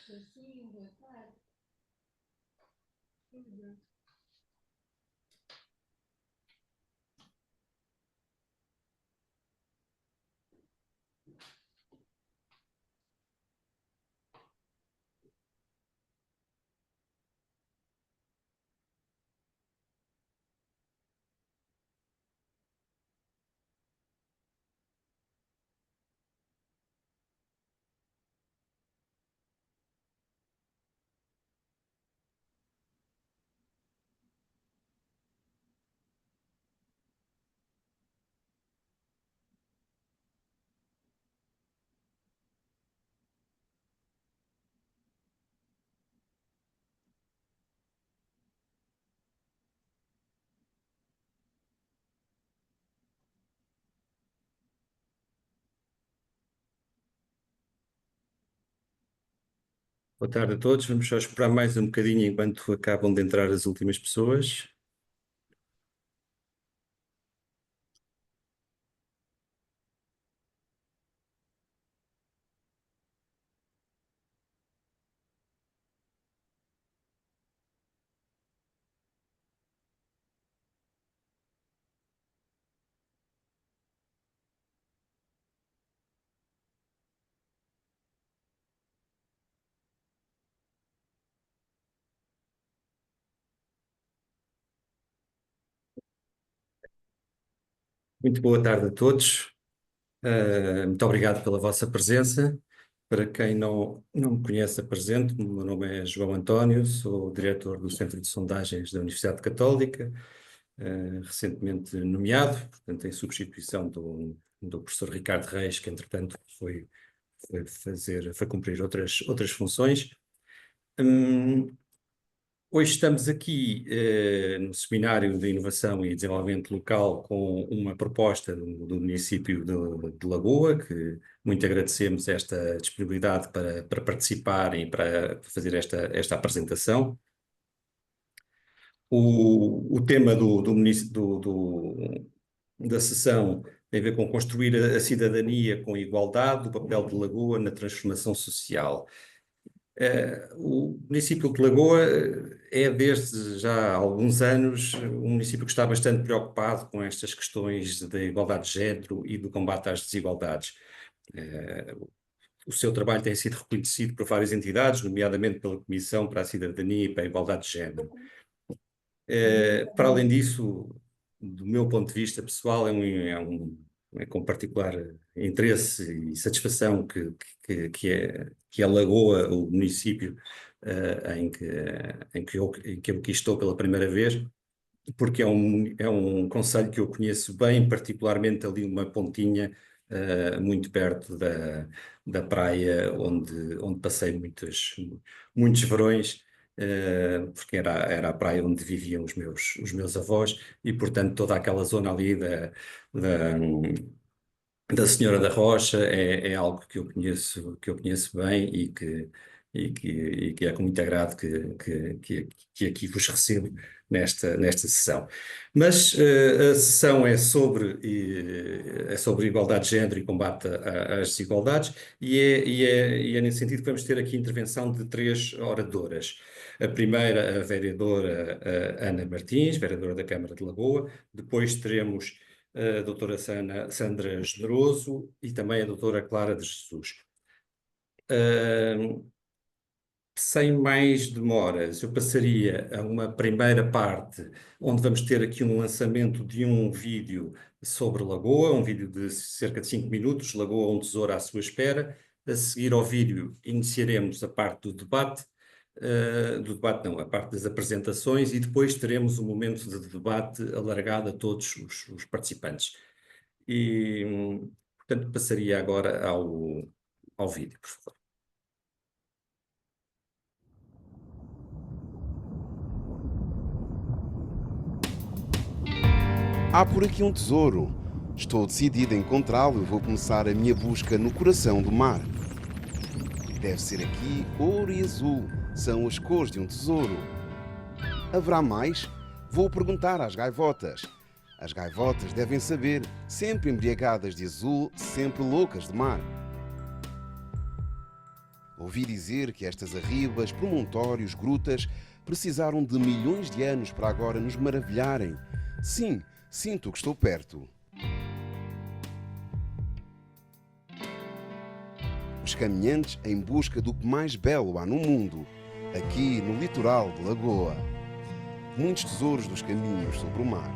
Sim, boa tarde. Tudo. Boa tarde a todos. Vamos só esperar mais um bocadinho enquanto acabam de entrar as últimas pessoas. Muito boa tarde a todos. Muito obrigado pela vossa presença. Para quem não me conhece, apresento. O meu nome é João António, sou diretor do Centro de Sondagens da Universidade Católica, recentemente nomeado, portanto, em substituição do professor Ricardo Reis, que entretanto foi cumprir outras funções. Hoje estamos aqui no Seminário de Inovação e Desenvolvimento Local com uma proposta do município de Lagoa, que muito agradecemos esta disponibilidade para participar e para fazer esta apresentação. O tema da sessão tem a ver com construir a cidadania com igualdade, o papel de Lagoa na transformação social. O município de Lagoa é, desde já há alguns anos, um município que está bastante preocupado com estas questões da igualdade de género e do combate às desigualdades. O seu trabalho tem sido reconhecido por várias entidades, nomeadamente pela Comissão para a Cidadania e para a Igualdade de Género. Para além disso, do meu ponto de vista pessoal, é com particular interesse e satisfação que a Lagoa, o município em que eu aqui estou pela primeira vez, porque é um concelho que eu conheço bem, particularmente ali uma pontinha muito perto da praia onde passei muitos verões, porque era a praia onde viviam os meus avós e, portanto, toda aquela zona ali da, da Senhora da Rocha é algo que eu conheço bem e que é com muito agrado que aqui vos recebo nesta sessão. Mas a sessão é sobre igualdade de género e combate às desigualdades e é nesse sentido que vamos ter aqui a intervenção de três oradoras. A primeira, a vereadora Ana Martins, vereadora da Câmara de Lagoa. Depois teremos a doutora Sandra Generoso e também a doutora Clara de Jesus. Sem mais demoras, eu passaria a uma primeira parte, onde vamos ter aqui um lançamento de um vídeo sobre Lagoa, um vídeo de cerca de 5 minutos, Lagoa, um tesouro à sua espera. A seguir ao vídeo, iniciaremos a parte a parte das apresentações, e depois teremos um momento de debate alargado a todos os participantes. Portanto, passaria agora ao vídeo, por favor. Há por aqui um tesouro. Estou decidido a encontrá-lo e vou começar a minha busca no coração do mar. Deve ser aqui ouro e azul. São as cores de um tesouro. Haverá mais? Vou perguntar às gaivotas. As gaivotas devem saber, sempre embriagadas de azul, sempre loucas de mar. Ouvi dizer que estas arribas, promontórios, grutas precisaram de milhões de anos para agora nos maravilharem. Sim, sinto que estou perto. Os caminhantes em busca do que mais belo há no mundo, aqui no litoral de Lagoa. Muitos tesouros dos caminhos sobre o mar.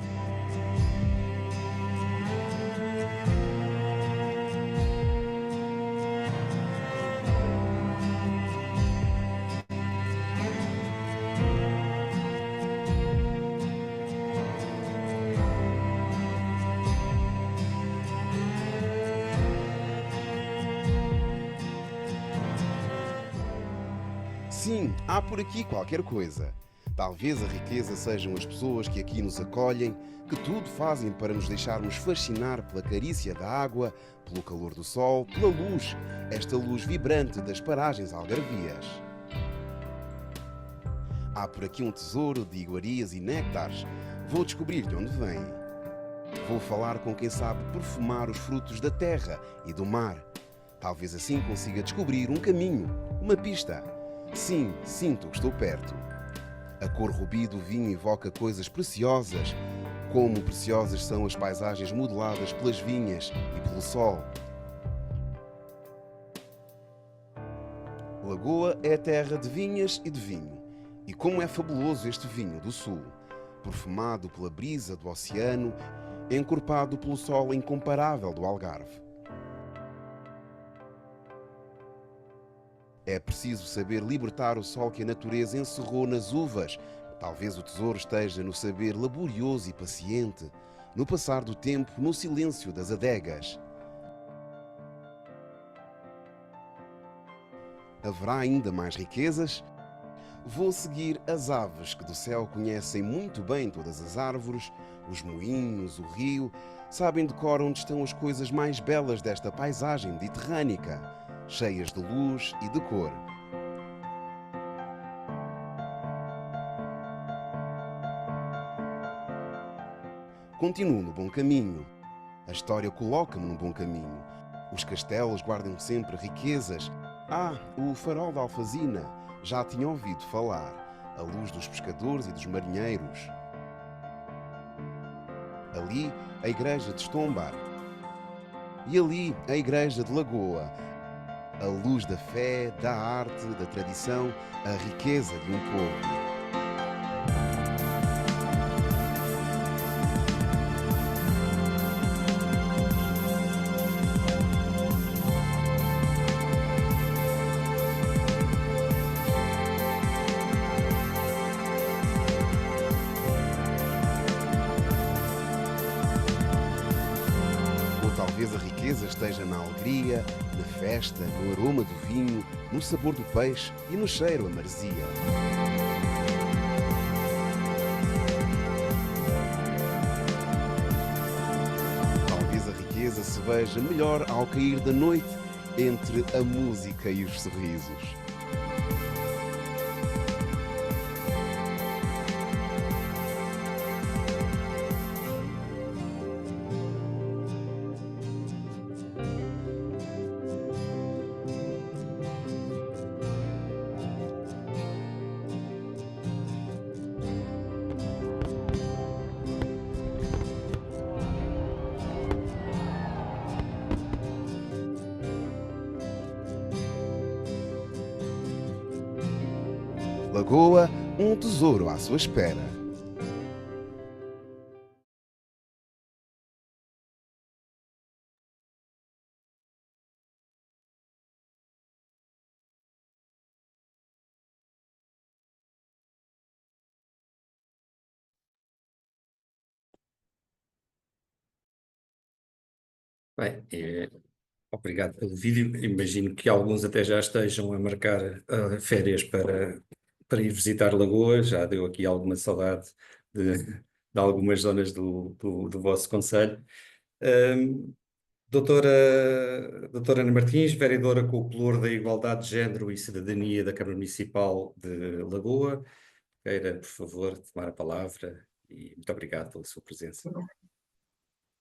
Sim, há por aqui qualquer coisa. Talvez a riqueza sejam as pessoas que aqui nos acolhem, que tudo fazem para nos deixarmos fascinar pela carícia da água, pelo calor do sol, pela luz, esta luz vibrante das paragens algarvias. Há por aqui um tesouro de iguarias e néctares. Vou descobrir de onde vem. Vou falar com quem sabe perfumar os frutos da terra e do mar. Talvez assim consiga descobrir um caminho, uma pista. Sim, sinto que estou perto. A cor rubi do vinho evoca coisas preciosas, como preciosas são as paisagens modeladas pelas vinhas e pelo sol. Lagoa é a terra de vinhas e de vinho. E como é fabuloso este vinho do sul, perfumado pela brisa do oceano, encorpado pelo sol incomparável do Algarve. É preciso saber libertar o sol que a natureza encerrou nas uvas. Talvez o tesouro esteja no saber laborioso e paciente, no passar do tempo, no silêncio das adegas. Haverá ainda mais riquezas? Vou seguir as aves que do céu conhecem muito bem todas as árvores, os moinhos, o rio, sabem de cor onde estão as coisas mais belas desta paisagem mediterrânica, cheias de luz e de cor. Continuo no bom caminho. A história coloca-me no bom caminho. Os castelos guardam sempre riquezas. O farol da Alfazina, já tinha ouvido falar. A luz dos pescadores e dos marinheiros. Ali, a igreja de Estombar. E ali, a igreja de Lagoa. A luz da fé, da arte, da tradição, a riqueza de um povo. Ou talvez a riqueza esteja na alegria, na festa, no aroma do vinho, no sabor do peixe e no cheiro a maresia. Talvez a riqueza se veja melhor ao cair da noite, entre a música e os sorrisos. Lagoa, um tesouro à sua espera. Bem, obrigado pelo vídeo. Imagino que alguns até já estejam a marcar férias para ir visitar Lagoa. Já deu aqui alguma saudade de algumas zonas do vosso concelho. Ahm, doutora Ana Martins, vereadora com o pelour da Igualdade de Género e Cidadania da Câmara Municipal de Lagoa, queira, por favor, tomar a palavra e muito obrigado pela sua presença.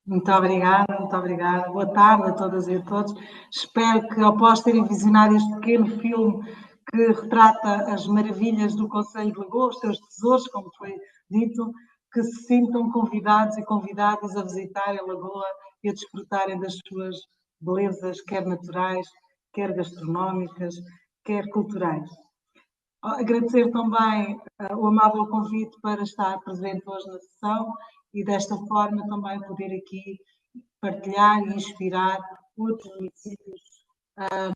Muito obrigada, muito obrigada. Boa tarde a todas e a todos. Espero que, após terem visionado este pequeno filme que retrata as maravilhas do Concelho de Lagoa, os seus tesouros, como foi dito, que se sintam convidados e convidadas a visitarem a Lagoa e a desfrutarem das suas belezas, quer naturais, quer gastronómicas, quer culturais. Agradecer também o amável convite para estar presente hoje na sessão e desta forma também poder aqui partilhar e inspirar outros municípios a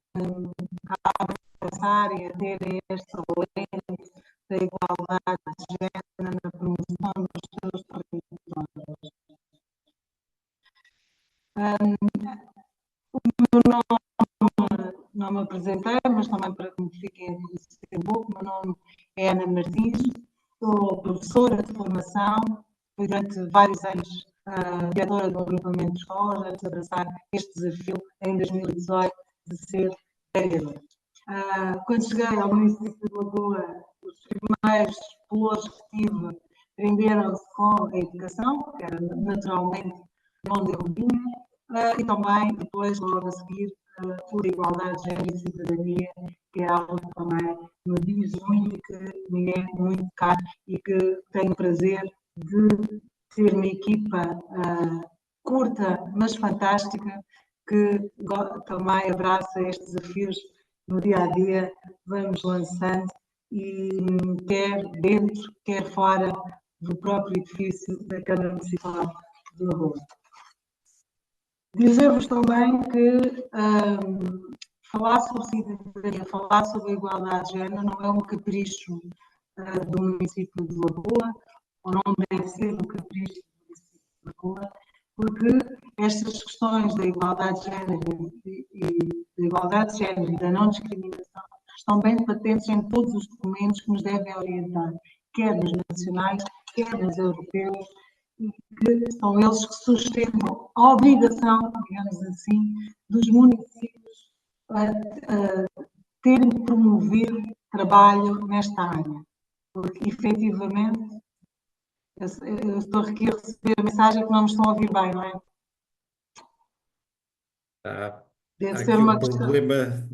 passarem a terem este valente da igualdade de género na promoção dos seus territórios. O meu nome, não me apresentei, mas também para que me fiquem a conhecer um pouco, o meu nome é Ana Martins, sou professora de formação, fui durante vários anos diretora do agrupamento de escolas, antes de abraçar este desafio em 2018 de ser vereadora. Quando cheguei ao município de Lagoa, os primeiros pelouros que tive prenderam-se com a educação, que era naturalmente onde eu vinha, e também depois, logo a seguir, por igualdade de género e cidadania, que é algo que também me diz muito e que me é muito caro e que tenho prazer de ter uma equipa curta, mas fantástica, que também abraça estes desafios no dia a dia, vamos lançando, e quer dentro, quer fora do próprio edifício da Câmara Municipal de Lagoa. Dizer-vos também que falar sobre cidadania, falar sobre a igualdade de género não é um capricho do município de Lagoa, ou não deve ser um capricho do município de Lagoa, porque estas questões da igualdade de género e da não discriminação estão bem patentes em todos os documentos que nos devem orientar, quer nos nacionais, quer nos europeus, e que são eles que sustentam a obrigação, digamos assim, dos municípios a terem de promover trabalho nesta área. Porque, efetivamente, eu estou aqui a receber a mensagem que não me estão a ouvir bem, não é? Há aqui um problema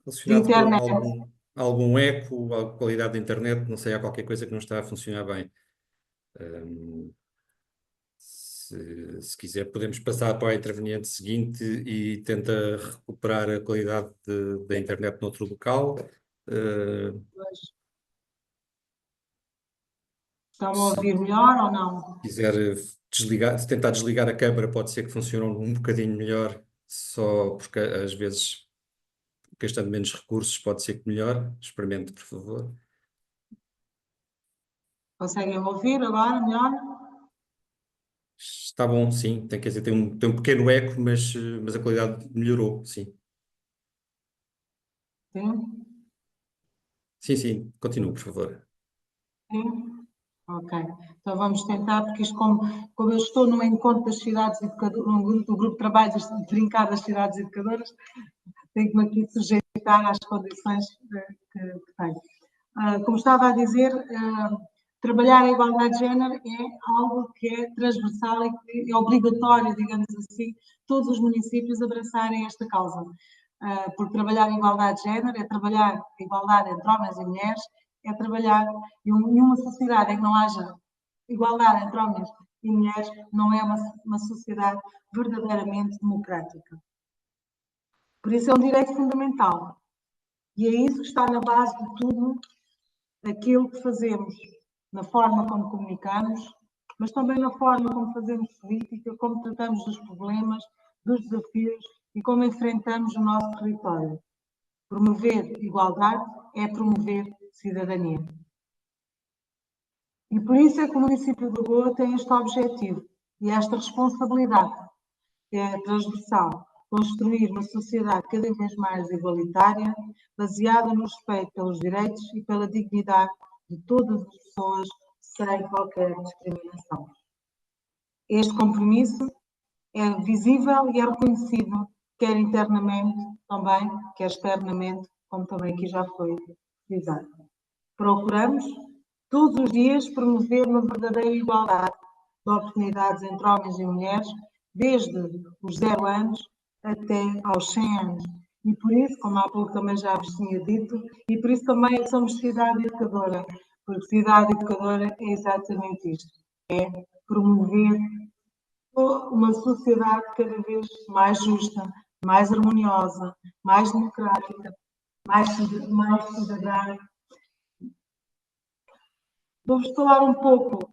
relacionado com algum eco, a qualidade da internet, não sei, há qualquer coisa que não está a funcionar bem. Se quiser, podemos passar para a interveniente seguinte e tenta recuperar a qualidade da internet noutro local. Estão a ouvir melhor ou não? Se quiser tentar desligar a câmara, pode ser que funcione um bocadinho melhor, só porque às vezes, gastando menos recursos, pode ser que melhore. Experimente, por favor. Conseguem ouvir agora melhor? Está bom, sim. Quer dizer, tem um pequeno eco, mas a qualidade melhorou, sim. Sim? Sim, continue, por favor. Sim? Ok. Então vamos tentar, porque isto, como eu estou num encontro das cidades educadoras, num grupo de trabalho trincado das cidades educadoras, tenho-me aqui sujeitar às condições que tenho. Como estava a dizer, trabalhar a igualdade de género é algo que é transversal e que é obrigatório, digamos assim, todos os municípios abraçarem esta causa. Porque trabalhar a igualdade de género é trabalhar a igualdade entre homens e mulheres, é trabalhar em uma sociedade em que não haja igualdade entre homens e mulheres, não é uma sociedade verdadeiramente democrática. Por isso é um direito fundamental. E é isso que está na base de tudo aquilo que fazemos, na forma como comunicamos, mas também na forma como fazemos política, como tratamos dos problemas, dos desafios e como enfrentamos o nosso território. Promover igualdade é promover cidadania. E por isso é que o município de Lagoa tem este objetivo e esta responsabilidade, que é transversal, construir uma sociedade cada vez mais igualitária, baseada no respeito pelos direitos e pela dignidade de todas as pessoas, sem qualquer discriminação. Este compromisso é visível e é reconhecido, quer internamente também, quer externamente, como também aqui já foi dito. Procuramos, todos os dias, promover uma verdadeira igualdade de oportunidades entre homens e mulheres, desde os 0 anos até aos 100 anos. E por isso, como há pouco também já vos tinha dito, e por isso também é que somos cidade educadora, porque cidade educadora é exatamente isto, é promover uma sociedade cada vez mais justa, mais harmoniosa, mais democrática, mais cidadã. Vou-vos falar um pouco,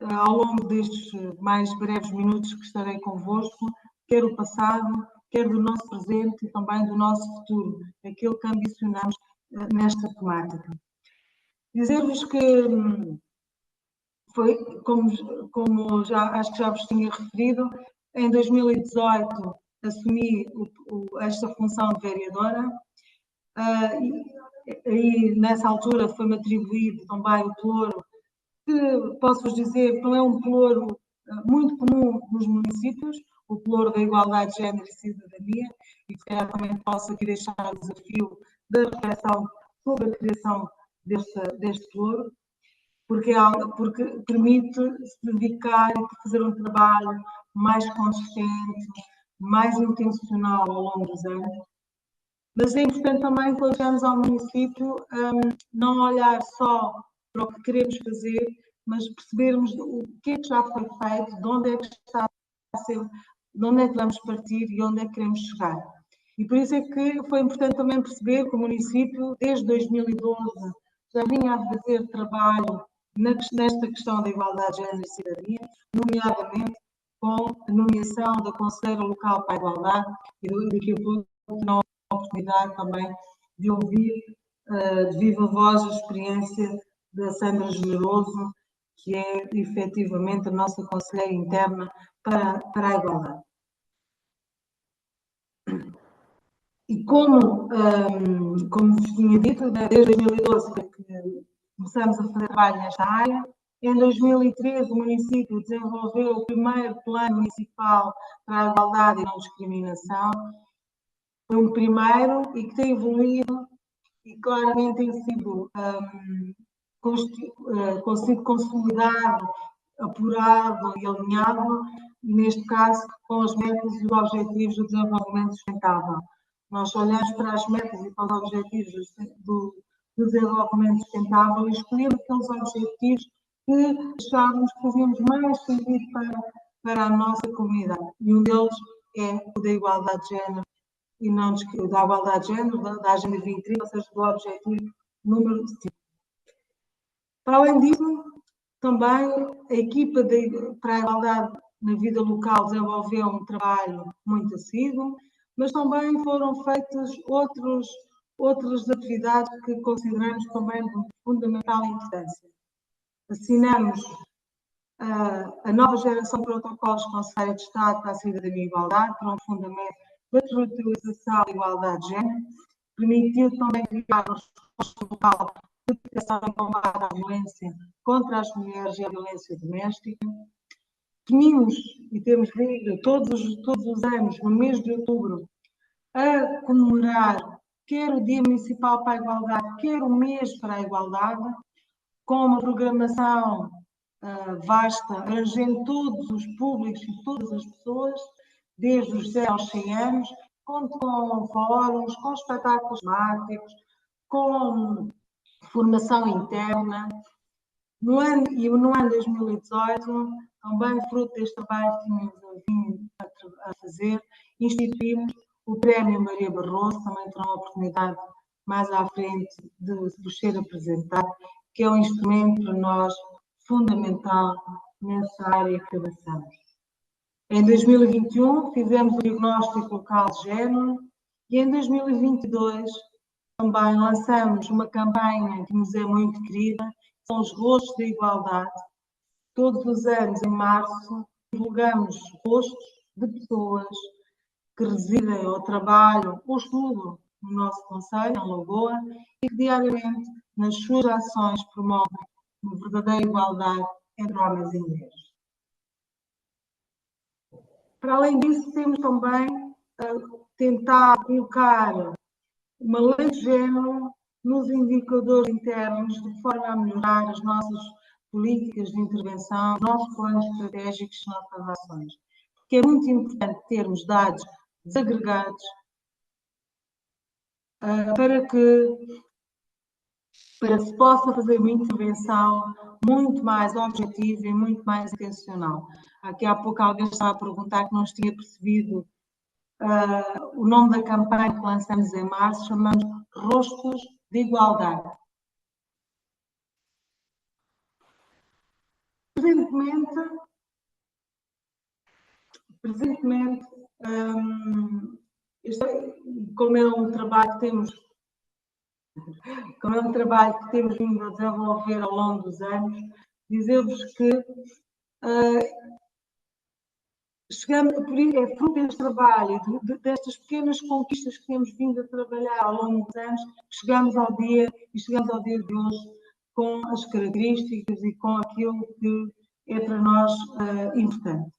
ao longo destes mais breves minutos que estarei convosco, quer o passado, quer do nosso presente e também do nosso futuro, aquilo que ambicionamos nesta temática. Dizer-vos que foi, como já, acho que já vos tinha referido, em 2018 assumi esta função de vereadora, e nessa altura foi-me atribuído também o pelouro, que posso-vos dizer que não é um pelouro muito comum nos municípios, o pelouro da igualdade de género e cidadania, e se calhar também posso aqui deixar o desafio da reflexão sobre a criação deste pelouro, porque permite se dedicar e fazer um trabalho mais consistente, mais intencional ao longo dos anos. Mas é importante também, quando chegamos ao município, não olhar só para o que queremos fazer, mas percebermos o que é que já foi feito, de onde é que está a ser, de onde é que vamos partir e onde é que queremos chegar. E por isso é que foi importante também perceber que o município, desde 2012, já vinha a fazer trabalho nesta questão da igualdade de género e cidadania, nomeadamente com a nomeação da Conselheira Local para a Igualdade, e daqui a pouco terão a oportunidade também de ouvir de viva voz a experiência da Sandra Generoso, que é efetivamente a nossa conselheira interna para a igualdade. E como vos tinha dito, desde 2012 que começamos a fazer trabalho nesta área. Em 2013, o município desenvolveu o primeiro plano municipal para a igualdade e não discriminação. Foi um primeiro e que tem evoluído e claramente tem sido consolidado, apurado e alinhado, neste caso, com as metas e os objetivos do desenvolvimento sustentável. Nós olhamos para as metas e para os objetivos do desenvolvimento sustentável e escolhemos aqueles objetivos que achávamos que fazíamos mais sentido para a nossa comunidade. E um deles é o da igualdade de género, e não da igualdade de género, da Agenda 2030, ou seja, do objetivo número 5. Para além disso, também a equipa para a igualdade na vida local desenvolveu um trabalho muito assíduo, mas também foram feitas outras atividades que consideramos também de fundamental importância. Assinamos a nova geração de protocolos com o Secretário de Estado para a Cidadania e Igualdade, para um fundamento da territorialização e igualdade de género, permitiu também criar um esforço local de proteção e combate à violência contra as mulheres e a violência doméstica. Definimos e temos vindo todos os anos, no mês de outubro, a comemorar quer o Dia Municipal para a Igualdade, quer o mês para a Igualdade, com uma programação vasta, abrangendo todos os públicos e todas as pessoas, desde os 0 aos 100 anos, com fóruns, com espetáculos temáticos, com formação interna. No ano 2018, também fruto deste trabalho que tínhamos vindo a fazer, instituímos o Prémio Maria Barroso, também terão a oportunidade mais à frente de vos ser apresentado, que é um instrumento para nós fundamental nessa área que avançamos. Em 2021, fizemos o diagnóstico local de género e em 2022 também lançamos uma campanha que nos é muito querida, são os rostos da igualdade. Todos os anos, em março, divulgamos rostos de pessoas que residem ou trabalham ou estudam no nosso concelho, em Lagoa, e que diariamente, nas suas ações, promovem uma verdadeira igualdade entre homens e mulheres. Para além disso, temos também tentar colocar uma lei de género nos indicadores internos, de forma a melhorar as nossas políticas de intervenção, nossos planos estratégicos, nossas ações. Porque é muito importante termos dados desagregados para que se possa fazer uma intervenção muito mais objetiva e muito mais intencional. Aqui há pouco alguém estava a perguntar que não se tinha percebido o nome da campanha que lançamos em março, chamamos Rostos de Igualdade. Presentemente, como é um trabalho que temos vindo a desenvolver ao longo dos anos, dizer-vos que é fruto deste trabalho, destas pequenas conquistas que temos vindo a trabalhar ao longo dos anos, que chegamos ao dia de hoje com as características e com aquilo que é para nós importante.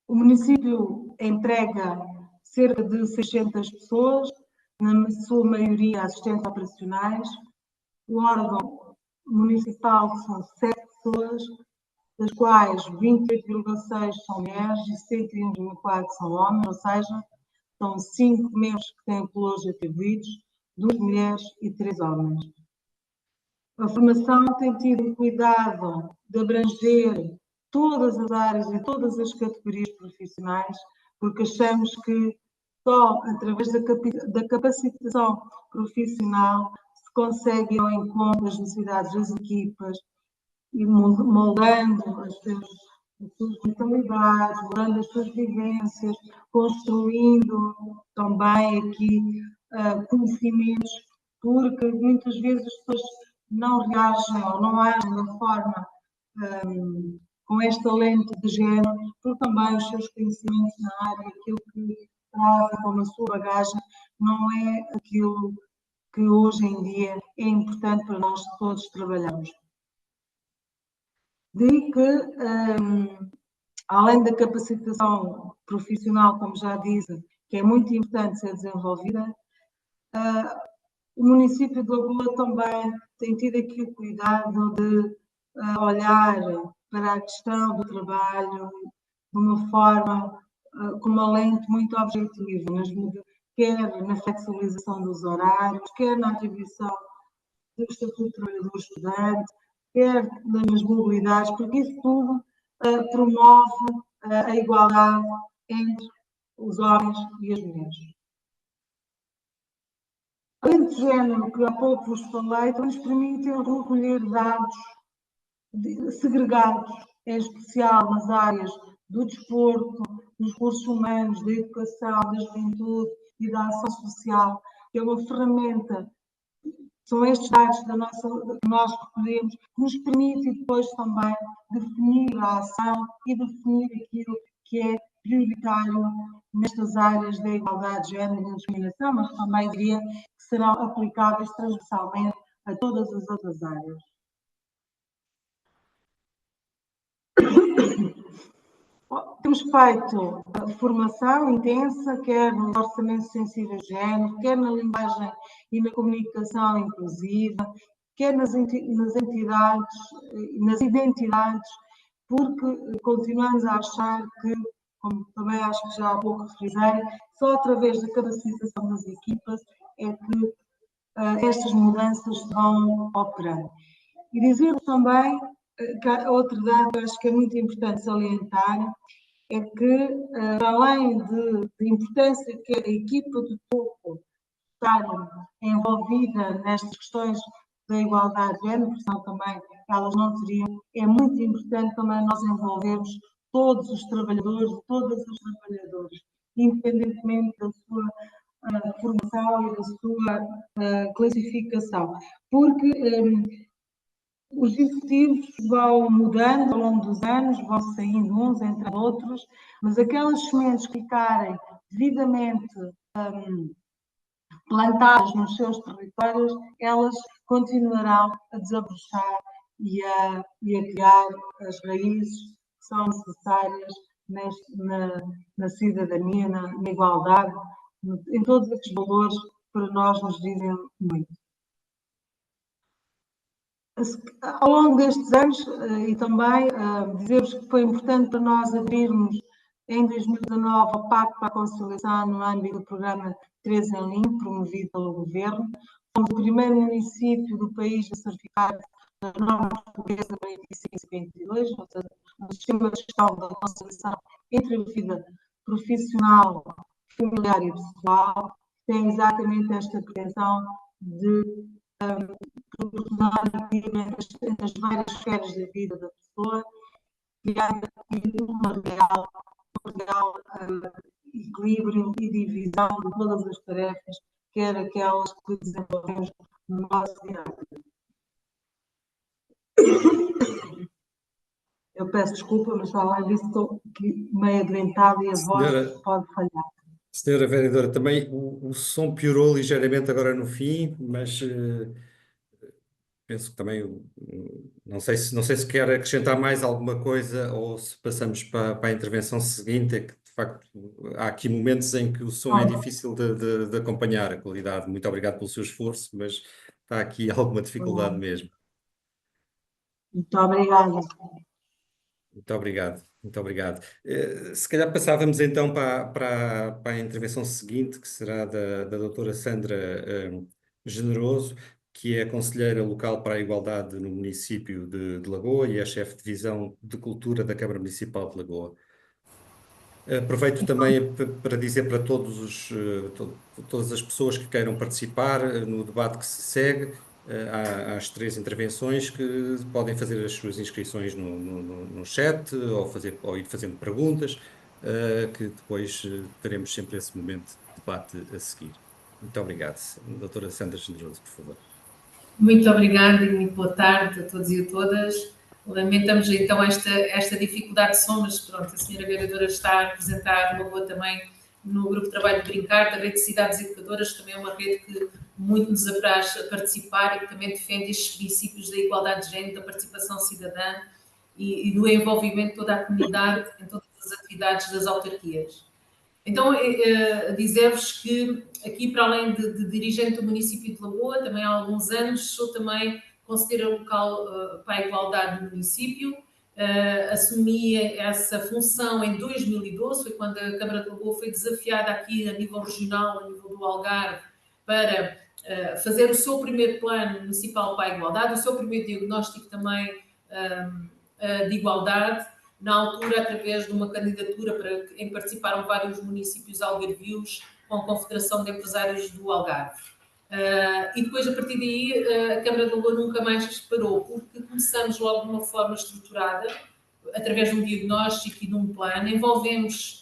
O município emprega cerca de 600 pessoas, na sua maioria assistentes operacionais. O órgão municipal são 7 pessoas, das quais 28,6 são mulheres e 101,4 são homens, ou seja, são 5 membros que têm pelouros atribuídos, 2 mulheres e 3 homens. A formação tem tido o cuidado de abranger todas as áreas e todas as categorias profissionais, porque achamos que só através da capacitação profissional se consegue ir ao encontro das necessidades das equipas e moldando as suas mentalidades, moldando as suas vivências, construindo também aqui conhecimentos, porque muitas vezes as pessoas não reagem ou não agem da forma com esta lente de género, porque também os seus conhecimentos na área, aquilo que trazem como a sua bagagem, não é aquilo que hoje em dia é importante para nós todos trabalharmos. Daí que, além da capacitação profissional, como já disse, que é muito importante ser desenvolvida, o município de Lagoa também tem tido aqui o cuidado de olhar para a questão do trabalho de uma forma, com uma lente muito objetiva, quer na flexibilização dos horários, quer na atribuição do Estatuto de Trabalhador Estudante, quer nas mobilidades, porque isso tudo promove a igualdade entre os homens e as mulheres. A lente de género, que há pouco vos falei, nos permite recolher dados segregados, em especial nas áreas do desporto, dos recursos humanos, da educação, da juventude e da ação social, que é uma ferramenta. São estes dados que nós recolhemos que nos permite depois também definir a ação e definir aquilo que é prioritário nestas áreas da igualdade de género e da discriminação, mas também diria que serão aplicáveis transversalmente a todas as outras áreas. Temos feito formação intensa, quer nos orçamentos sensíveis de género, quer na linguagem e na comunicação inclusiva, quer nas identidades, porque continuamos a achar que, como também acho que já há pouco frisei, só através da capacitação das equipas é que estas mudanças vão operando. E dizer também que outro dado que acho que é muito importante salientar é que, além de importância que a equipa do topo estar envolvida nestas questões da igualdade de género, porque senão também elas não teriam, é muito importante também nós envolvermos todos os trabalhadores, todas as trabalhadoras, independentemente da sua formação e da sua classificação, porque os executivos vão mudando ao longo dos anos, vão saindo uns entre outros, mas aquelas sementes que ficarem devidamente plantadas nos seus territórios, elas continuarão a desabrochar e a criar as raízes que são necessárias na cidadania, na igualdade, em todos estes valores que para nós nos dizem muito. Ao longo destes anos, e também dizer-vos que foi importante para nós aderirmos em 2019 ao Pacto para a Conciliação no âmbito do programa 3 em Limpo, promovido pelo Governo. Fomos o primeiro município do país a certificar a norma portuguesa 45/52, ou seja, um sistema de gestão da conciliação entre a vida profissional, familiar e pessoal, tem exatamente esta pretensão de proporcionar entre as várias esferas da vida da pessoa, criar um real equilíbrio e divisão de todas as tarefas, quer aquelas que desenvolvemos no nosso dia a dia. Eu peço desculpa, mas além disso estou meio adoentada e a voz pode falhar. Senhora Vereadora, também o som piorou ligeiramente agora no fim, mas penso que também, não sei se quer acrescentar mais alguma coisa ou se passamos para a intervenção seguinte, é que de facto há aqui momentos em que o som é difícil de acompanhar a qualidade. Muito obrigado pelo seu esforço, mas está aqui alguma dificuldade mesmo. Muito obrigada. Muito obrigado, muito obrigado. Se calhar passávamos então para a intervenção seguinte, que será da doutora Sandra Generoso, que é conselheira local para a igualdade no município de Lagoa e é chefe de divisão de cultura da Câmara Municipal de Lagoa. Aproveito também para dizer para todas as pessoas que queiram participar no debate que se segue, às 3 intervenções, que podem fazer as suas inscrições no chat ou ir fazendo perguntas, que depois teremos sempre esse momento de debate a seguir. Muito obrigado. Doutora Sandra Generoso, por favor. Muito obrigada e muito boa tarde a todos e a todas. Lamentamos então esta dificuldade de som, mas pronto, a senhora vereadora está a representar uma boa também no grupo de trabalho de Brincar, da Rede de Cidades Educadoras, que também é uma rede que muito nos apraz a participar e que também defende estes princípios da igualdade de género, da participação cidadã e do envolvimento de toda a comunidade em todas as atividades das autarquias. Então, dizer-vos que aqui, para além de dirigente do município de Lagoa, também há alguns anos, sou também conselheira local para a igualdade no município. Assumi essa função em 2012, foi quando a Câmara de Lagoa foi desafiada aqui a nível regional, a nível do Algarve, para fazer o seu primeiro plano municipal para a igualdade, o seu primeiro diagnóstico também de igualdade, na altura através de uma candidatura em que participaram vários municípios algarvios com a Confederação de Empresários do Algarve. E depois, a partir daí, a Câmara de Lagoa nunca mais parou, porque começamos logo de uma forma estruturada, através de um diagnóstico e de um plano, envolvemos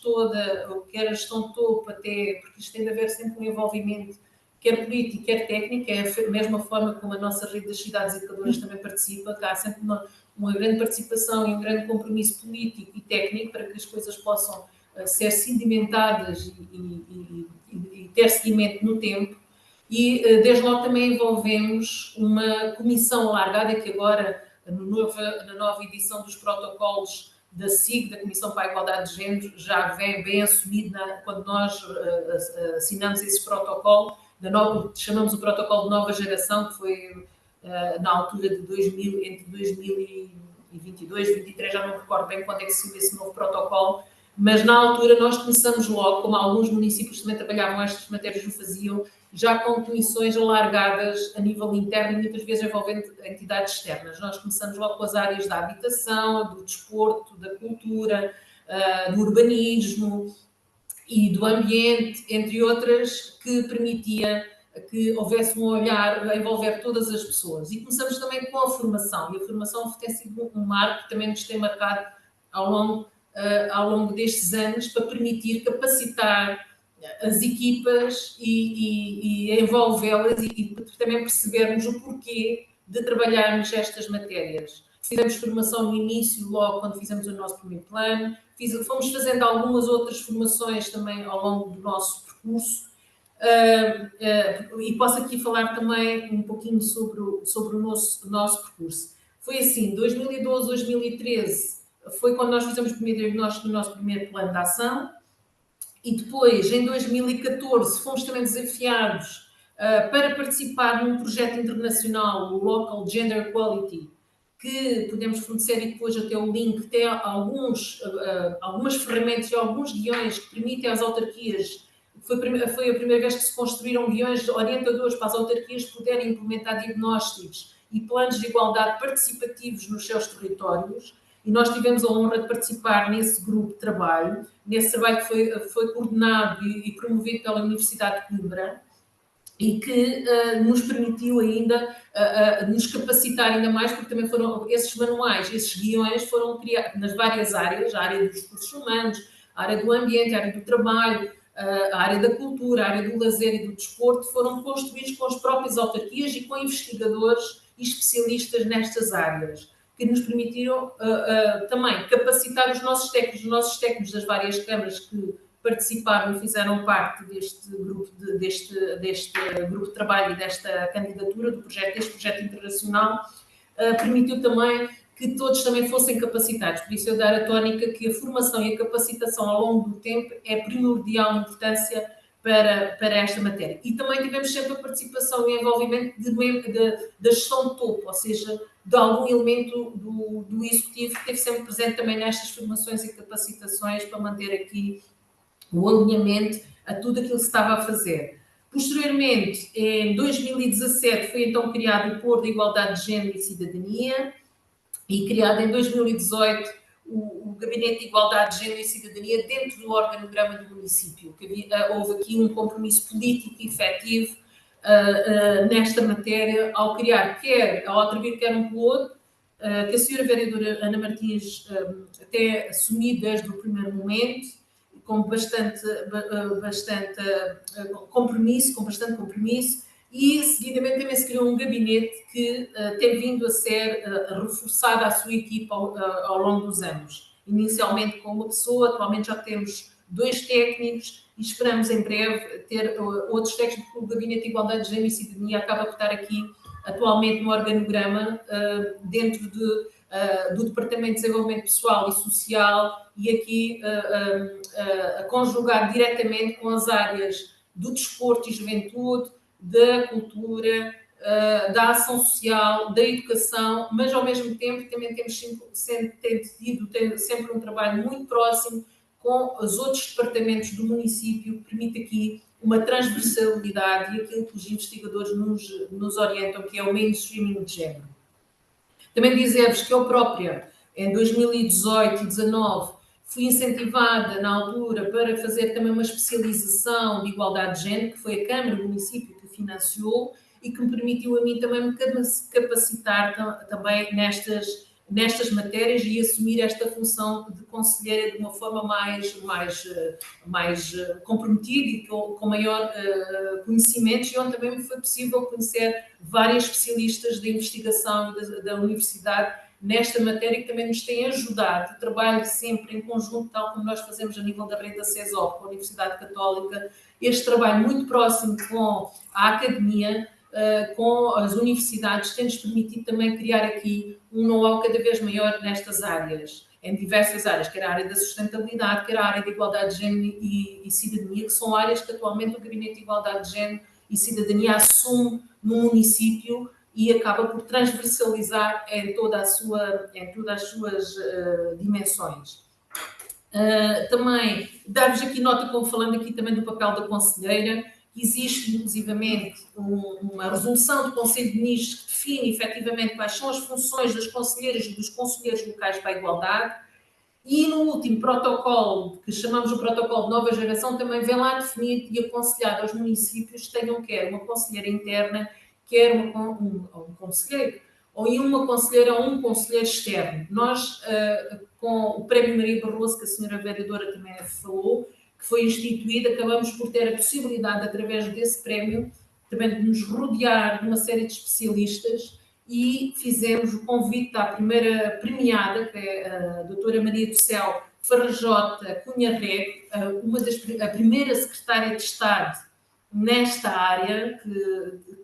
quer a gestão de topo, até, porque isto tem de haver sempre um envolvimento, quer político, quer técnico, é a mesma forma como a nossa rede das cidades educadoras também participa, que há sempre uma grande participação e um grande compromisso político e técnico para que as coisas possam ser sedimentadas e ter seguimento no tempo. E desde logo também envolvemos uma comissão alargada que agora, na nova edição dos protocolos da SIG, da Comissão para a Igualdade de Género, já vem bem assumido quando nós assinamos esse protocolo, chamamos o protocolo de nova geração, que foi na altura de entre 2022 e 2023, já não me recordo bem quando é que se assinou esse novo protocolo, mas na altura nós começamos logo, como alguns municípios também trabalhavam estas matérias, o faziam, já com comissões alargadas a nível interno e muitas vezes envolvendo entidades externas. Nós começamos logo com as áreas da habitação, do desporto, da cultura, do urbanismo e do ambiente, entre outras, que permitia que houvesse um olhar a envolver todas as pessoas. E começamos também com a formação, e a formação tem sido um marco que também nos tem marcado ao longo destes anos, para permitir capacitar as equipas e envolvê-las e também percebermos o porquê de trabalharmos estas matérias. Fizemos formação no início, logo quando fizemos o nosso primeiro plano, fomos fazendo algumas outras formações também ao longo do nosso percurso, e posso aqui falar também um pouquinho sobre o nosso percurso. Foi assim, 2012, 2013, foi quando nós fizemos o primeiro diagnóstico do nosso primeiro plano de ação, e depois, em 2014, fomos também desafiados para participar num projeto internacional, o Local Gender Equality, que podemos fornecer e depois até o link, tem algumas ferramentas e alguns guiões que permitem às autarquias. Foi a primeira vez que se construíram guiões orientadores para as autarquias poderem implementar diagnósticos e planos de igualdade participativos nos seus territórios. E nós tivemos a honra de participar nesse grupo de trabalho, nesse trabalho que foi coordenado e promovido pela Universidade de Coimbra, e que nos permitiu ainda nos capacitar ainda mais, porque também foram esses manuais, esses guiões foram criados nas várias áreas, a área dos recursos humanos, a área do ambiente, a área do trabalho, a área da cultura, a área do lazer e do desporto, foram construídos com as próprias autarquias e com investigadores e especialistas nestas áreas, que nos permitiram também capacitar os nossos técnicos das várias câmaras que participaram e fizeram parte deste grupo de trabalho e desta candidatura deste projeto internacional, permitiu também que todos também fossem capacitados. Por isso eu dar a tónica que a formação e a capacitação ao longo do tempo é primordial importância para esta matéria. E também tivemos sempre a participação e envolvimento da gestão de topo, ou seja, de algum elemento do executivo que esteve sempre presente também nestas formações e capacitações para manter aqui o alinhamento a tudo aquilo que se estava a fazer. Posteriormente, em 2017, foi então criado o Pôr de Igualdade de Género e Cidadania, e criado em 2018 o Gabinete de Igualdade de Género e Cidadania dentro do organograma do município. Houve aqui um compromisso político e efetivo nesta matéria, ao atribuir quer um pelo outro, que a senhora vereadora Ana Martins até assumiu desde o primeiro momento, com bastante compromisso, e seguidamente também se criou um gabinete que tem vindo a ser reforçada a sua equipa ao longo dos anos. Inicialmente com uma pessoa, atualmente já temos 2 técnicos e esperamos em breve ter outros técnicos, porque o Gabinete de Igualdade de Género e Cidadania acaba por estar aqui atualmente no organograma dentro do Departamento de Desenvolvimento Pessoal e Social, e aqui a conjugar diretamente com as áreas do desporto e juventude, da cultura, da ação social, da educação, mas ao mesmo tempo também temos tido sempre um trabalho muito próximo com os outros departamentos do município, que permite aqui uma transversalidade e aquilo que os investigadores nos orientam, que é o mainstreaming de género. Também dizer-vos que eu própria, em 2018 e 2019, fui incentivada na altura para fazer também uma especialização de igualdade de género, que foi a Câmara do município que financiou e que me permitiu a mim também me capacitar também nestas matérias e assumir esta função de conselheira de uma forma mais comprometida e com maior conhecimentos, e onde também me foi possível conhecer várias especialistas de investigação da universidade nesta matéria, que também nos têm ajudado. Trabalho sempre em conjunto, tal como nós fazemos a nível da rede da CESOP, com a Universidade Católica, este trabalho muito próximo com a academia, com as universidades, tem-nos permitido também criar aqui um know-how cada vez maior nestas áreas, em diversas áreas, quer a área da sustentabilidade, quer a área da igualdade de género e cidadania, que são áreas que atualmente o Gabinete de Igualdade de Género e Cidadania assume no município e acaba por transversalizar em todas as suas dimensões. Também dar-vos aqui nota, como falando aqui também do papel da conselheira, que existe inclusivamente uma resolução do Conselho de Ministros que define efetivamente quais são as funções das conselheiras e dos conselheiros locais para a igualdade, e no último protocolo, que chamamos o protocolo de nova geração, também vem lá definido e aconselhado aos municípios que tenham quer uma conselheira interna, quer um conselheiro, ou uma conselheira ou um conselheiro externo. Nós, com o Prémio Maria Barroso, que a senhora vereadora também falou, que foi instituído, acabamos por ter a possibilidade, através desse prémio, também de nos rodear de uma série de especialistas, e fizemos o convite à primeira premiada, que é a doutora Maria do Céu Farrajota Cunha Rego, a primeira secretária de Estado nesta área,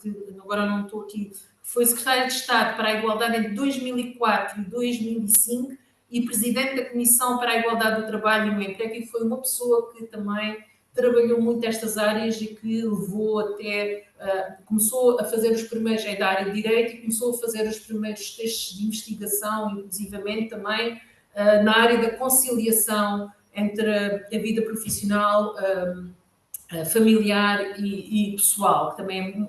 que agora não estou aqui, foi secretária de Estado para a Igualdade entre 2004 e 2005 e presidente da Comissão para a Igualdade do Trabalho e o Emprego, e foi uma pessoa que também trabalhou muito estas áreas e que levou até, começou a fazer os primeiros, é da área de Direito, e começou a fazer os primeiros textos de investigação, inclusivamente também na área da conciliação entre a vida profissional, familiar e pessoal, que também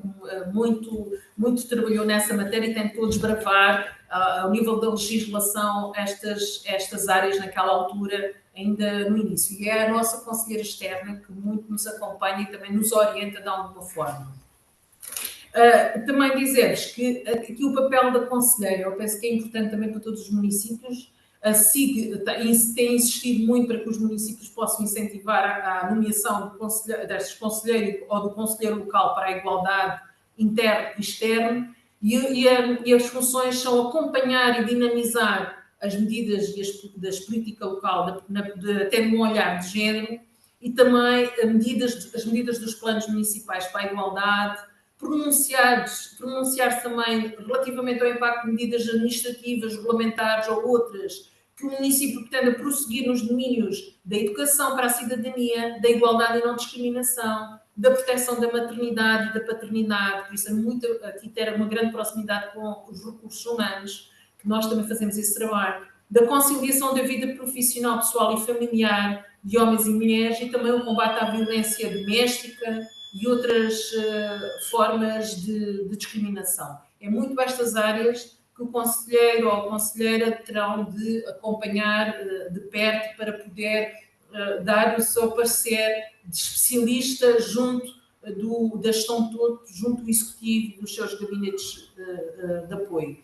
muito trabalhou nessa matéria e tentou desbravar, ao nível da legislação, estas áreas naquela altura, ainda no início. E é a nossa conselheira externa que muito nos acompanha e também nos orienta de alguma forma. Também dizer-vos que aqui o papel da conselheira, eu penso que é importante também para todos os municípios. A SIG tem insistido muito para que os municípios possam incentivar a nomeação destes conselheiros ou do conselheiro local para a igualdade interna e externa, e as funções são acompanhar e dinamizar as medidas das políticas local, tendo um olhar de género, e também as medidas dos planos municipais para a igualdade, pronunciar-se também relativamente ao impacto de medidas administrativas, regulamentares ou outras que o município pretenda prosseguir nos domínios da educação para a cidadania, da igualdade e não discriminação, da proteção da maternidade e da paternidade, por isso aqui ter uma grande proximidade com os recursos humanos, que nós também fazemos esse trabalho, da conciliação da vida profissional, pessoal e familiar de homens e mulheres, e também o combate à violência doméstica e outras formas de discriminação. É muito estas áreas que o conselheiro ou a conselheira terão de acompanhar de perto para poder dar o seu parecer de especialista junto da gestão toda, junto do executivo, dos seus gabinetes de apoio.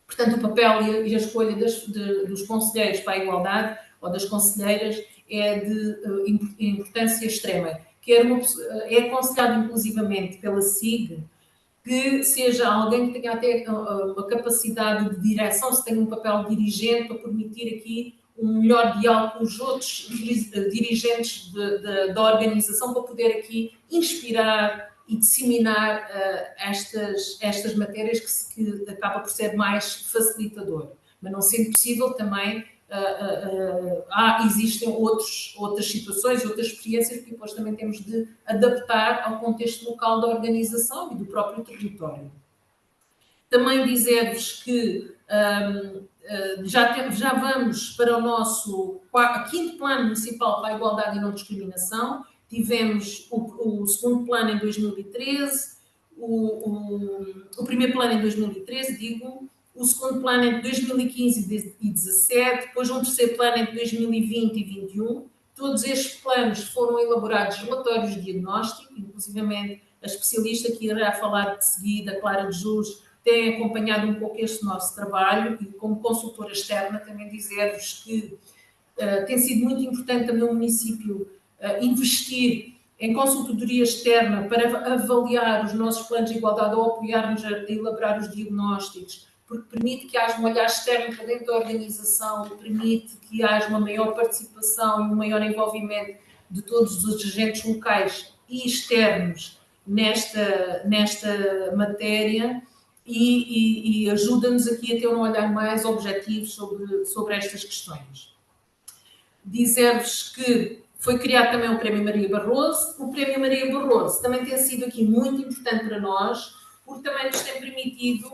Portanto, o papel e a escolha dos conselheiros para a igualdade ou das conselheiras é de importância extrema. É aconselhado inclusivamente pela SIG que seja alguém que tenha até uma capacidade de direção, se tenha um papel dirigente para permitir aqui um melhor diálogo com os outros dirigentes da organização, para poder aqui inspirar e disseminar estas matérias que acaba por ser mais facilitador. Mas não sendo possível também existem outras situações, outras experiências que depois também temos de adaptar ao contexto local da organização e do próprio território. Também dizer-vos que já vamos para o nosso quinto plano municipal para a igualdade e não discriminação. Tivemos o segundo plano em 2013, o primeiro plano em 2013, digo, o segundo plano entre 2015 e 2017, depois um terceiro plano entre 2020 e 2021. Todos estes planos foram elaborados relatórios de diagnóstico, inclusivamente a especialista que irá falar de seguida, Clara de Jus, tem acompanhado um pouco este nosso trabalho, e como consultora externa também dizer-vos que tem sido muito importante também o município investir em consultoria externa para avaliar os nossos planos de igualdade ou apoiar-nos a elaborar os diagnósticos, porque permite que haja um olhar externo para dentro da organização, permite que haja uma maior participação e um maior envolvimento de todos os agentes locais e externos nesta matéria e ajuda-nos aqui a ter um olhar mais objetivo sobre estas questões. Dizer-vos que foi criado também o Prémio Maria Barroso. O Prémio Maria Barroso também tem sido aqui muito importante para nós, porque também nos tem permitido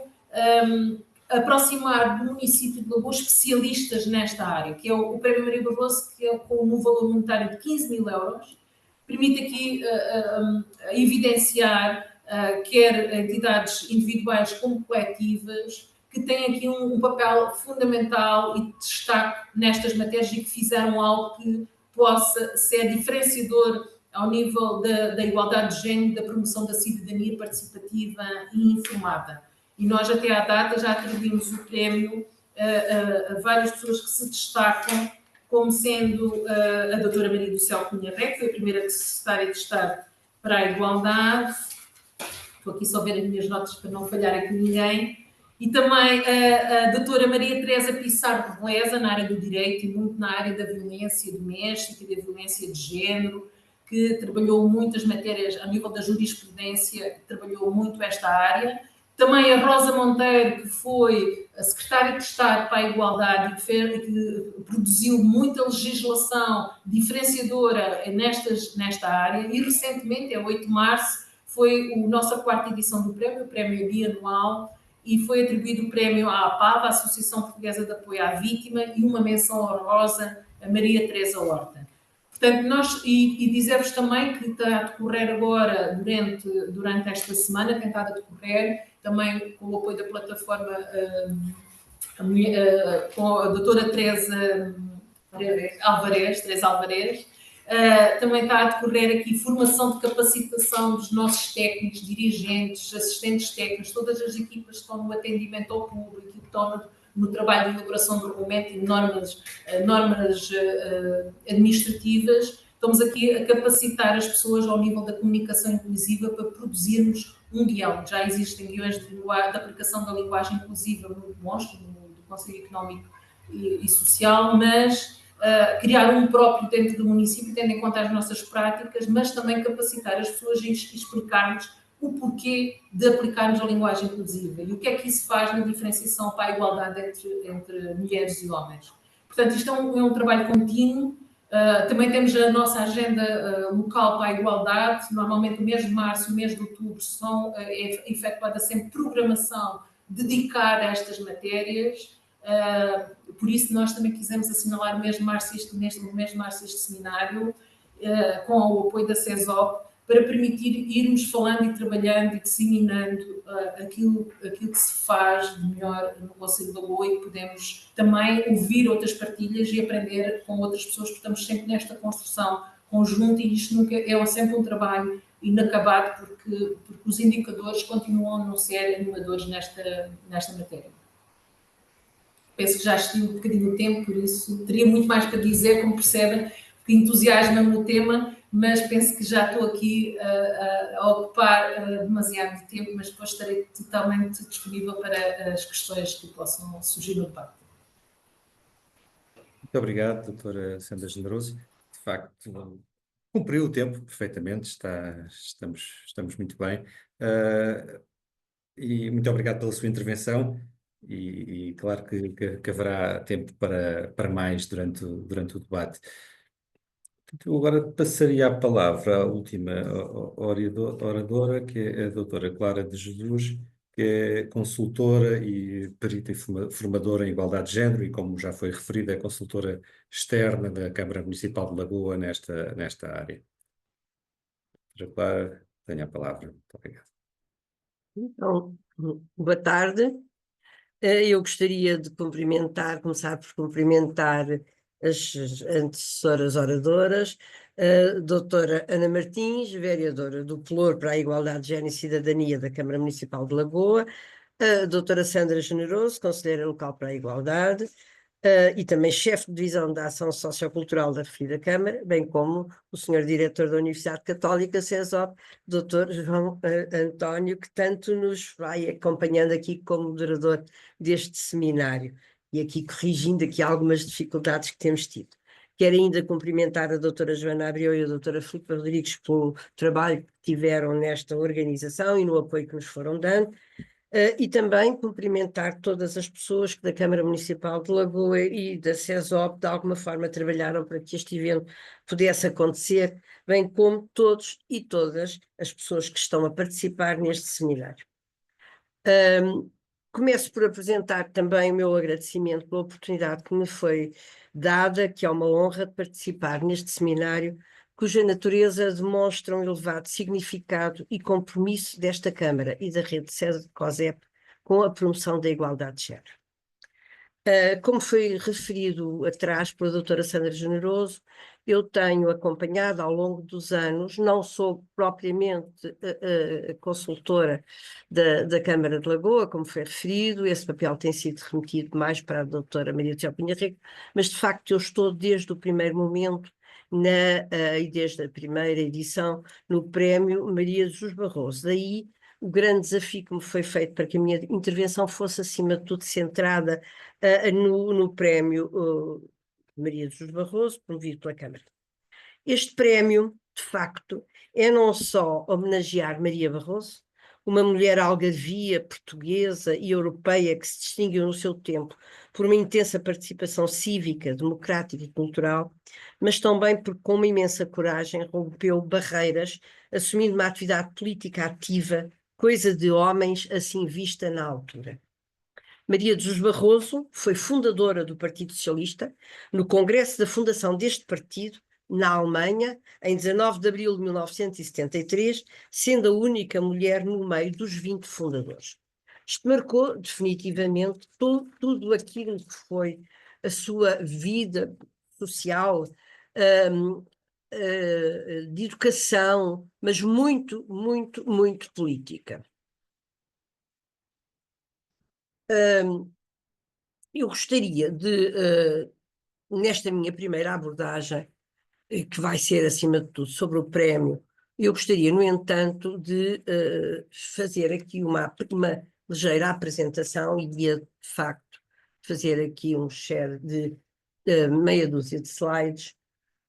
aproximar do município de Lagoa especialistas nesta área, que é o Prémio Maria Barroso, que é com um valor monetário de 15.000 euros, permite aqui evidenciar quer entidades individuais como coletivas, que têm aqui um papel fundamental e de destaque nestas matérias e que fizeram algo que possa ser diferenciador ao nível da igualdade de género, da promoção da cidadania participativa e informada. E nós, até à data, já atribuímos o prémio a várias pessoas que se destacam, como sendo a doutora Maria do Céu Cunha Ré, que foi a primeira secretária de Estado para a Igualdade. Estou aqui só a ver as minhas notas para não falhar aqui ninguém. E também a doutora Maria Teresa Pissarro de Beleza, na área do direito e muito na área da violência doméstica e da violência de género, que trabalhou muitas matérias a nível da jurisprudência, trabalhou muito esta área. Também a Rosa Monteiro, que foi a Secretária de Estado para a Igualdade e que produziu muita legislação diferenciadora nesta área. E recentemente, é 8 de março, foi a nossa 4ª edição do prémio, o prémio bianual, e foi atribuído o prémio à APAV, a Associação Portuguesa de Apoio à Vítima, e uma menção honrosa a Maria Teresa Horta. Portanto, e dizer-vos também que está a decorrer agora, durante esta semana, tem estado a decorrer, também com o apoio da plataforma, com a doutora Teresa Alvarez, também está a decorrer aqui formação de capacitação dos nossos técnicos, dirigentes, assistentes técnicos, todas as equipas que estão no atendimento ao público, que estão no trabalho de elaboração do regulamento e de normas administrativas. Estamos aqui a capacitar as pessoas ao nível da comunicação inclusiva para produzirmos um guião. Já existem guiões de aplicação da linguagem inclusiva muito bons, do Conselho Económico e Social, mas criar um próprio dentro do município, tendo em conta as nossas práticas, mas também capacitar as pessoas e explicarmos o porquê de aplicarmos a linguagem inclusiva e o que é que isso faz na diferenciação para a igualdade entre mulheres e homens. Portanto, isto é um trabalho contínuo. Também temos a nossa agenda local para a igualdade. Normalmente, o mês de março e o mês de outubro é efetuada sempre programação dedicada a estas matérias. Por isso, nós também quisemos assinalar o mês de março este seminário, com o apoio da CESOP, para permitir irmos falando e trabalhando e disseminando aquilo que se faz de melhor no Conselho de Lagoa, e podemos também ouvir outras partilhas e aprender com outras pessoas, porque estamos sempre nesta construção conjunta, e isto nunca é sempre um trabalho inacabado, porque os indicadores continuam a não ser animadores nesta matéria. Penso que já estive um bocadinho de tempo, por isso teria muito mais para dizer, como percebem, que entusiasma-me o tema, mas penso que já estou aqui a ocupar demasiado tempo, mas depois estarei totalmente disponível para as questões que possam surgir no debate. Muito obrigado, doutora Sandra Generoso. De facto, cumpriu o tempo perfeitamente, estamos muito bem. E muito obrigado pela sua intervenção. E claro que haverá tempo para mais durante o debate. Eu agora passaria a palavra à última oradora, que é a doutora Clara de Jesus, que é consultora e perita e formadora em igualdade de género e, como já foi referido, é consultora externa da Câmara Municipal de Lagoa nesta área. Doutora Clara, tenha a palavra. Muito obrigado. Então, boa tarde. Eu gostaria de começar por cumprimentar as antecessoras oradoras, a doutora Ana Martins, vereadora do Pelour para a Igualdade de Género e Cidadania da Câmara Municipal de Lagoa, a doutora Sandra Generoso, conselheira local para a Igualdade, e também chefe de divisão da ação sociocultural da referida Câmara, bem como o senhor diretor da Universidade Católica, CESOP, doutor João António, que tanto nos vai acompanhando aqui como moderador deste seminário, e aqui corrigindo aqui algumas dificuldades que temos tido. Quero ainda cumprimentar a doutora Joana Abreu e a doutora Filipe Rodrigues pelo trabalho que tiveram nesta organização e no apoio que nos foram dando. E também cumprimentar todas as pessoas que da Câmara Municipal de Lagoa e da CESOP de alguma forma trabalharam para que este evento pudesse acontecer, bem como todos e todas as pessoas que estão a participar neste seminário. Começo por apresentar também o meu agradecimento pela oportunidade que me foi dada, que é uma honra de participar neste seminário, cuja natureza demonstra um elevado significado e compromisso desta Câmara e da rede CESOP com a promoção da igualdade de género. Como foi referido atrás pela doutora Sandra Generoso, eu tenho acompanhado ao longo dos anos, não sou propriamente consultora da Câmara de Lagoa, como foi referido, esse papel tem sido remetido mais para a doutora Maria Teixeira Pinheiro, mas de facto eu estou desde o primeiro momento e desde a primeira edição no Prémio Maria Jesus Barroso. Daí o grande desafio que me foi feito para que a minha intervenção fosse, acima de tudo, centrada no Prémio Maria Jesus Barroso, promovido pela Câmara. Este prémio, de facto, é não só homenagear Maria Barroso, uma mulher algarvia, portuguesa e europeia que se distinguiu no seu tempo por uma intensa participação cívica, democrática e cultural, mas também porque com uma imensa coragem rompeu barreiras, assumindo uma atividade política ativa, coisa de homens assim vista na altura. Maria de Jesus Barroso foi fundadora do Partido Socialista no congresso da fundação deste partido, na Alemanha, em 19 de abril de 1973, sendo a única mulher no meio dos 20 fundadores. Isto marcou definitivamente tudo aquilo que foi a sua vida social, de educação, mas muito, muito, muito política. Eu gostaria de, nesta minha primeira abordagem, que vai ser, acima de tudo, sobre o prémio, eu gostaria, no entanto, de fazer aqui uma ligeira apresentação e de facto, fazer aqui um share de meia dúzia de slides,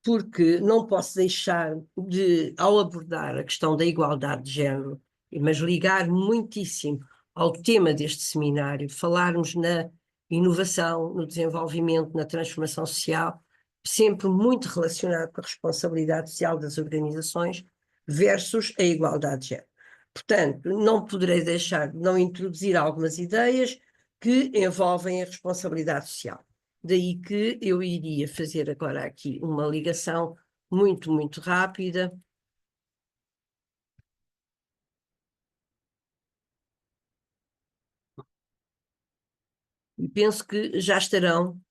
porque não posso deixar de, ao abordar a questão da igualdade de género, mas ligar muitíssimo ao tema deste seminário, falarmos na inovação, no desenvolvimento, na transformação social, sempre muito relacionado com a responsabilidade social das organizações versus a igualdade de género. Portanto, não poderei deixar de não introduzir algumas ideias que envolvem a responsabilidade social. Daí que eu iria fazer agora aqui uma ligação muito, muito rápida. E penso que já estarão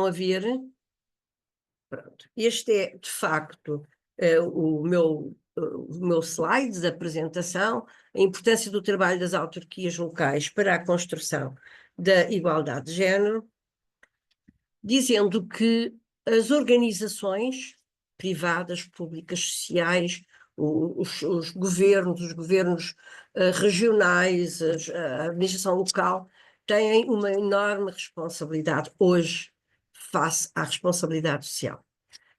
a ver. Pronto. Este é, de facto, o meu slide de apresentação, a importância do trabalho das autarquias locais para a construção da igualdade de género, dizendo que as organizações privadas, públicas, sociais, os governos regionais, a administração local, têm uma enorme responsabilidade hoje face à responsabilidade social.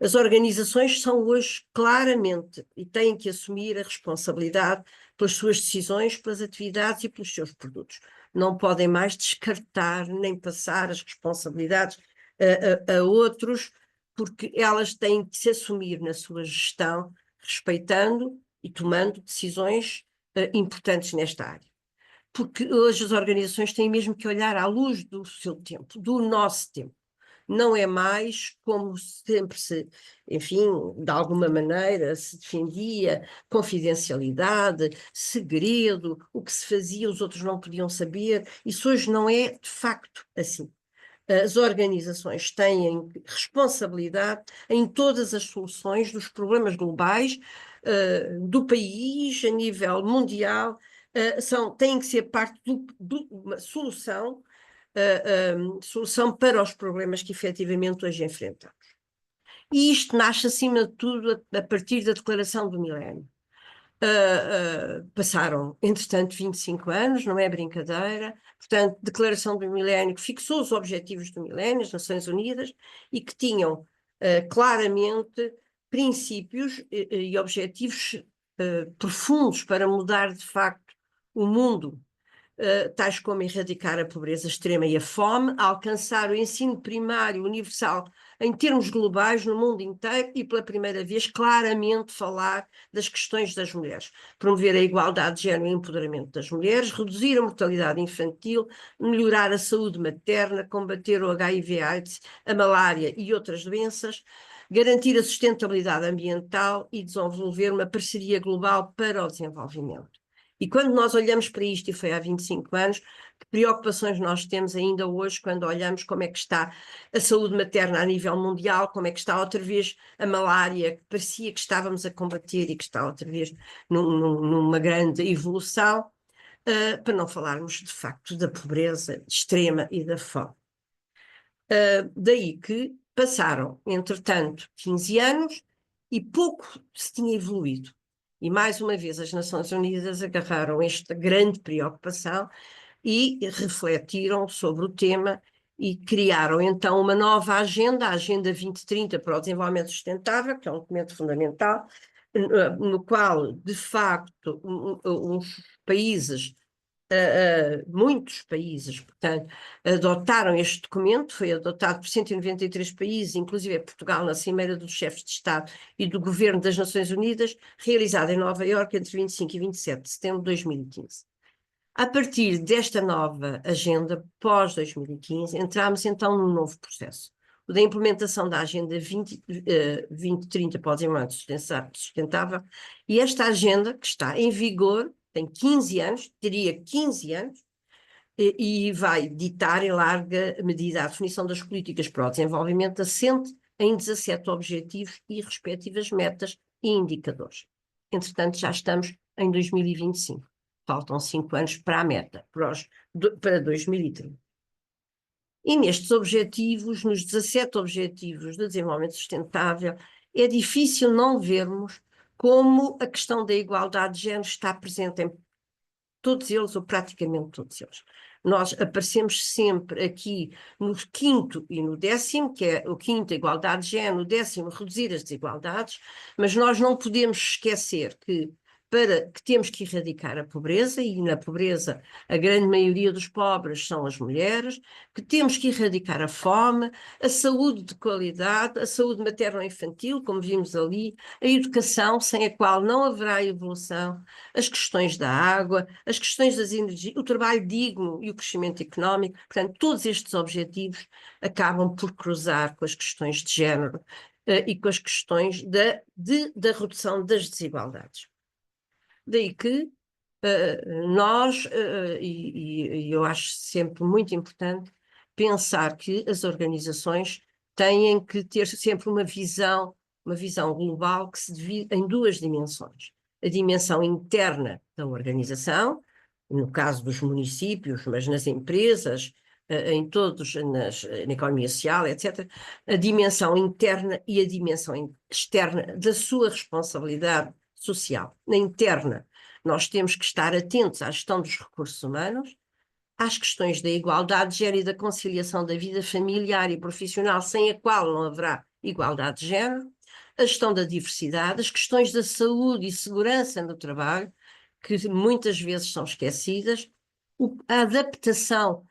As organizações são hoje claramente e têm que assumir a responsabilidade pelas suas decisões, pelas atividades e pelos seus produtos. Não podem mais descartar nem passar as responsabilidades a outros, porque elas têm que se assumir na sua gestão, respeitando e tomando decisões importantes nesta área. Porque hoje as organizações têm mesmo que olhar à luz do seu tempo, do nosso tempo. Não é mais como sempre se, enfim, de alguma maneira se defendia confidencialidade, segredo, o que se fazia os outros não podiam saber. Isso hoje não é de facto assim. As organizações têm responsabilidade em todas as soluções dos problemas globais do país, a nível mundial, têm que ser parte de uma solução para os problemas que efetivamente hoje enfrentamos. E isto nasce, acima de tudo, a partir da Declaração do Milénio. Passaram, entretanto, 25 anos, não é brincadeira. Portanto, Declaração do Milénio que fixou os objetivos do milénio, as Nações Unidas, e que tinham claramente princípios e objetivos profundos para mudar, de facto, o mundo. Tais como erradicar a pobreza extrema e a fome, alcançar o ensino primário universal em termos globais no mundo inteiro e, pela primeira vez, claramente falar das questões das mulheres, promover a igualdade de género e o empoderamento das mulheres, reduzir a mortalidade infantil, melhorar a saúde materna, combater o HIV/AIDS, a malária e outras doenças, garantir a sustentabilidade ambiental e desenvolver uma parceria global para o desenvolvimento. E quando nós olhamos para isto, e foi há 25 anos, que preocupações nós temos ainda hoje quando olhamos como é que está a saúde materna a nível mundial, como é que está outra vez a malária, que parecia que estávamos a combater e que está outra vez numa grande evolução, para não falarmos de facto da pobreza extrema e da fome. Daí que passaram, entretanto, 15 anos e pouco se tinha evoluído. E, mais uma vez, as Nações Unidas agarraram esta grande preocupação e refletiram sobre o tema e criaram, então, uma nova agenda, a Agenda 2030 para o Desenvolvimento Sustentável, que é um documento fundamental, no qual, de facto, países, muitos países, portanto, adotaram este documento, foi adotado por 193 países, inclusive Portugal, na Cimeira dos Chefes de Estado e do Governo das Nações Unidas, realizada em Nova Iorque entre 25 e 27 de setembro de 2015. A partir desta nova agenda, pós-2015, entramos então num novo processo, o da implementação da Agenda 2030 para o Desenvolvimento Sustentável, e esta agenda, que está em vigor, tem 15 anos, teria 15 anos, e vai ditar em larga medida a definição das políticas para o desenvolvimento, assente em 17 objetivos e respectivas metas e indicadores. Entretanto, já estamos em 2025. Faltam 5 anos para a meta, para 2030. E nestes objetivos, nos 17 objetivos de desenvolvimento sustentável, é difícil não vermos como a questão da igualdade de género está presente em todos eles, ou praticamente todos eles. Nós aparecemos sempre aqui no 5º e no 10º, que é o 5º, a igualdade de género, o 10º, reduzir as desigualdades, mas nós não podemos esquecer que temos que erradicar a pobreza, e na pobreza a grande maioria dos pobres são as mulheres, que temos que erradicar a fome, a saúde de qualidade, a saúde materno-infantil, como vimos ali, a educação, sem a qual não haverá evolução, as questões da água, as questões das energias, o trabalho digno e o crescimento económico. Portanto, todos estes objetivos acabam por cruzar com as questões de género e com as questões da redução das desigualdades. Daí que nós, e eu acho sempre muito importante, pensar que as organizações têm que ter sempre uma visão global que se divide em 2 dimensões. A dimensão interna da organização, no caso dos municípios, mas nas empresas, em todos, na economia social, etc., a dimensão interna e a dimensão externa da sua responsabilidade social. Na interna, nós temos que estar atentos à gestão dos recursos humanos, às questões da igualdade de género e da conciliação da vida familiar e profissional, sem a qual não haverá igualdade de género, a gestão da diversidade, as questões da saúde e segurança no trabalho, que muitas vezes são esquecidas, a adaptação,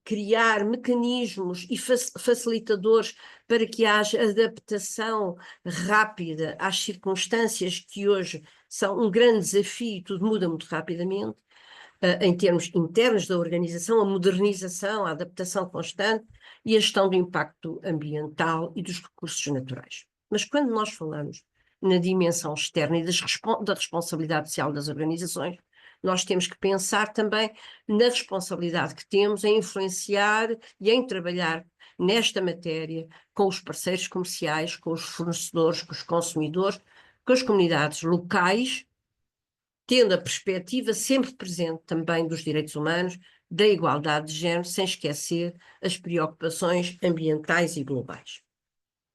criar mecanismos e facilitadores para que haja adaptação rápida às circunstâncias que hoje são um grande desafio, tudo muda muito rapidamente, em termos internos da organização, a modernização, a adaptação constante e a gestão do impacto ambiental e dos recursos naturais. Mas quando nós falamos na dimensão externa e da responsabilidade social das organizações, nós temos que pensar também na responsabilidade que temos em influenciar e em trabalhar nesta matéria com os parceiros comerciais, com os fornecedores, com os consumidores, com as comunidades locais, tendo a perspectiva sempre presente também dos direitos humanos, da igualdade de género, sem esquecer as preocupações ambientais e globais.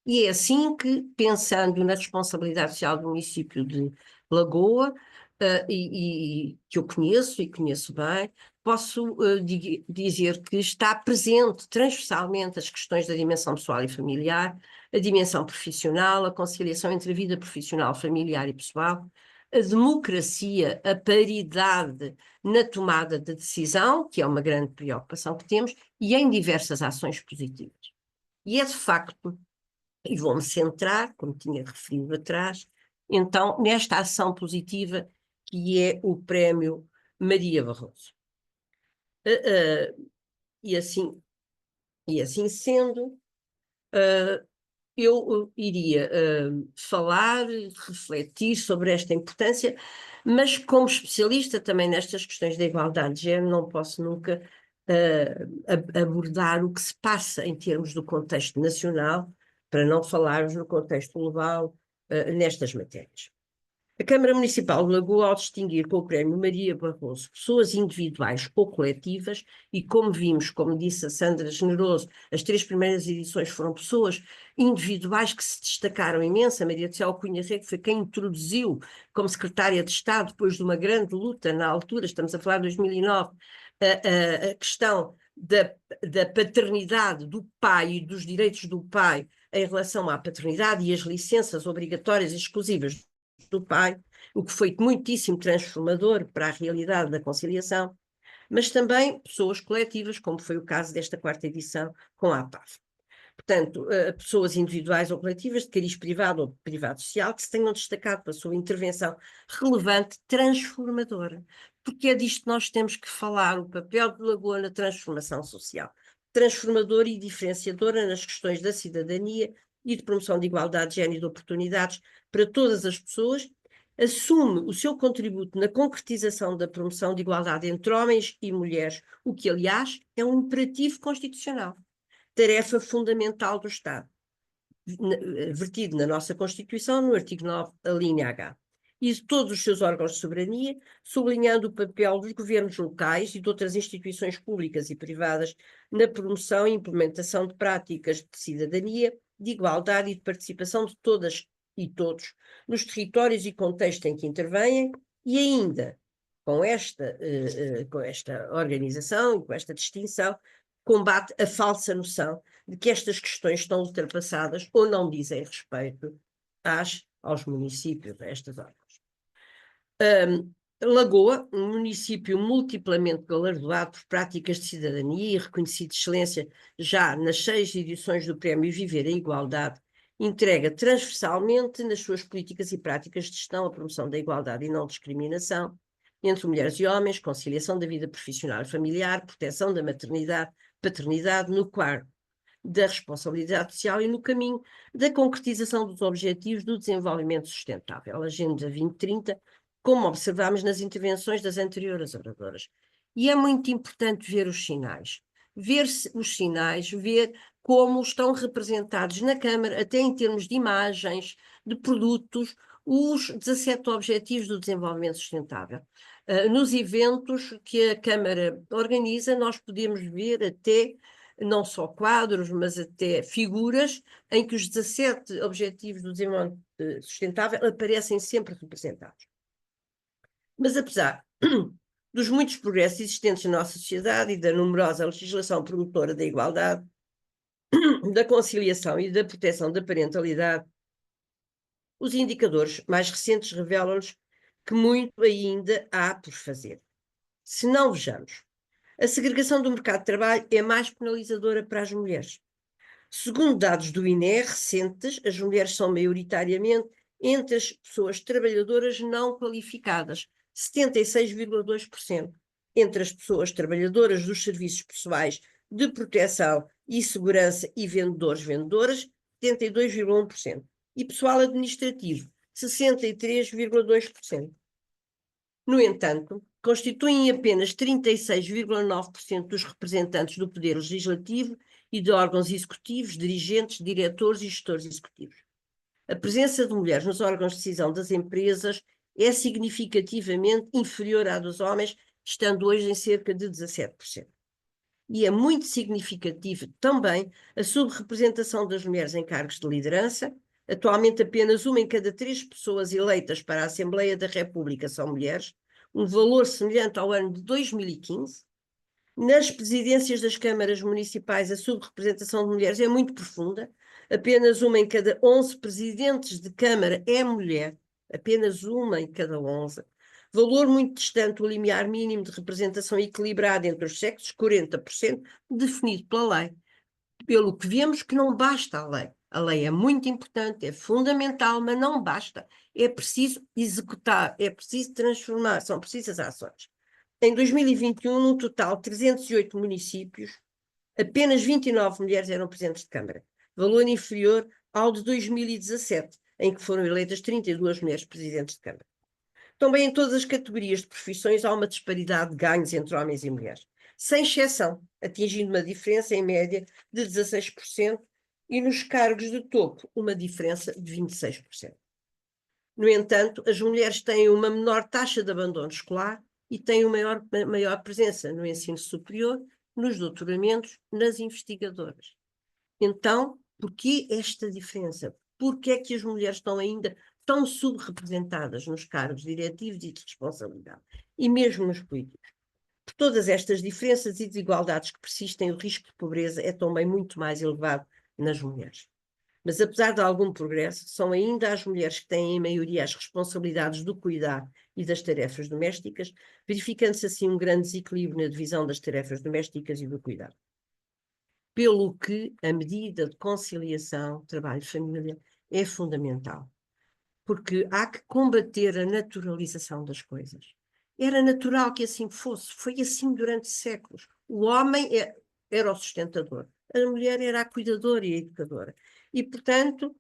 E é assim que, pensando na responsabilidade social do município de Lagoa, e que eu conheço e conheço bem, posso dizer que está presente transversalmente as questões da dimensão pessoal e familiar, a dimensão profissional, a conciliação entre a vida profissional, familiar e pessoal, a democracia, a paridade na tomada de decisão, que é uma grande preocupação que temos, e em diversas ações positivas. E é de facto, e vou-me centrar, como tinha referido atrás, então, nesta ação positiva que é o Prémio Maria Barroso. E assim sendo, eu iria falar, refletir sobre esta importância, mas como especialista também nestas questões da igualdade de género, não posso nunca abordar o que se passa em termos do contexto nacional, para não falarmos no contexto global nestas matérias. A Câmara Municipal de Lagoa, ao distinguir com o Prémio Maria Barroso pessoas individuais ou coletivas, e como vimos, como disse a Sandra Generoso, as 3 primeiras edições foram pessoas individuais que se destacaram imenso. A Maria do Céu Cunha Rego foi quem introduziu como secretária de Estado, depois de uma grande luta na altura, estamos a falar de 2009, a questão da paternidade do pai e dos direitos do pai em relação à paternidade e as licenças obrigatórias e exclusivas do pai, o que foi muitíssimo transformador para a realidade da conciliação, mas também pessoas coletivas, como foi o caso desta 4ª edição com a APAV. Portanto, pessoas individuais ou coletivas de cariz privado ou privado social que se tenham destacado pela sua intervenção relevante, transformadora. Porque é disto que nós temos que falar, o papel de Lagoa na transformação social. Transformadora e diferenciadora nas questões da cidadania e de promoção de igualdade de género e de oportunidades para todas as pessoas, assume o seu contributo na concretização da promoção de igualdade entre homens e mulheres, o que, aliás, é um imperativo constitucional. Tarefa fundamental do Estado, vertido na nossa Constituição, no artigo 9, a linha H. E de todos os seus órgãos de soberania, sublinhando o papel dos governos locais e de outras instituições públicas e privadas na promoção e implementação de práticas de cidadania, de igualdade e de participação de todas e todos nos territórios e contextos em que intervêm, e ainda, com esta organização e com esta distinção, combate a falsa noção de que estas questões estão ultrapassadas ou não dizem respeito aos municípios, a estas órgãos. Lagoa, um município multiplamente galardoado por práticas de cidadania e reconhecido de excelência já nas 6 edições do Prémio Viver em Igualdade, entrega transversalmente nas suas políticas e práticas de gestão a promoção da igualdade e não discriminação entre mulheres e homens, conciliação da vida profissional e familiar, proteção da maternidade, paternidade, no quadro da responsabilidade social e no caminho da concretização dos objetivos do desenvolvimento sustentável, a Agenda 2030, como observámos nas intervenções das anteriores oradoras. E é muito importante ver os sinais, ver como estão representados na Câmara, até em termos de imagens, de produtos, os 17 Objetivos do Desenvolvimento Sustentável. Nos eventos que a Câmara organiza, nós podemos ver até não só quadros, mas até figuras em que os 17 Objetivos do Desenvolvimento Sustentável aparecem sempre representados. Mas apesar dos muitos progressos existentes na nossa sociedade e da numerosa legislação promotora da igualdade, da conciliação e da proteção da parentalidade, os indicadores mais recentes revelam-nos que muito ainda há por fazer. Se não vejamos, a segregação do mercado de trabalho é mais penalizadora para as mulheres. Segundo dados do INE recentes, as mulheres são maioritariamente entre as pessoas trabalhadoras não qualificadas, 76,2%, entre as pessoas trabalhadoras dos serviços pessoais de proteção e segurança e vendedoras, 72,1%, e pessoal administrativo, 63,2%. No entanto, constituem apenas 36,9% dos representantes do poder legislativo e de órgãos executivos, dirigentes, diretores e gestores executivos. A presença de mulheres nos órgãos de decisão das empresas é significativamente inferior à dos homens, estando hoje em cerca de 17%. E é muito significativo também a subrepresentação das mulheres em cargos de liderança. Atualmente, apenas 1 em cada 3 pessoas eleitas para a Assembleia da República são mulheres, um valor semelhante ao ano de 2015. Nas presidências das câmaras municipais, a subrepresentação de mulheres é muito profunda. Apenas 1 em cada 11 presidentes de câmara é mulher, apenas 1 em cada 11. Valor muito distante do limiar mínimo de representação equilibrada entre os sexos, 40%, definido pela lei. Pelo que vemos que não basta a lei. A lei é muito importante, é fundamental, mas não basta. É preciso executar, é preciso transformar, são precisas ações. Em 2021, no total, 308 municípios, apenas 29 mulheres eram presidentes de Câmara. Valor inferior ao de 2017, em que foram eleitas 32 mulheres presidentes de Câmara. Também em todas as categorias de profissões há uma disparidade de ganhos entre homens e mulheres, sem exceção, atingindo uma diferença em média de 16%, e nos cargos de topo uma diferença de 26%. No entanto, as mulheres têm uma menor taxa de abandono escolar e têm uma maior presença no ensino superior, nos doutoramentos, nas investigadoras. Então, por que esta diferença? Por que é que as mulheres estão ainda tão subrepresentadas nos cargos diretivos e de responsabilidade, e mesmo nos políticos? Por todas estas diferenças e desigualdades que persistem, o risco de pobreza é também muito mais elevado nas mulheres. Mas apesar de algum progresso, são ainda as mulheres que têm em maioria as responsabilidades do cuidado e das tarefas domésticas, verificando-se assim um grande desequilíbrio na divisão das tarefas domésticas e do cuidado. Pelo que a medida de conciliação trabalho-família é fundamental, porque há que combater a naturalização das coisas. Era natural que assim fosse, foi assim durante séculos. O homem era o sustentador, a mulher era a cuidadora e a educadora. E, portanto,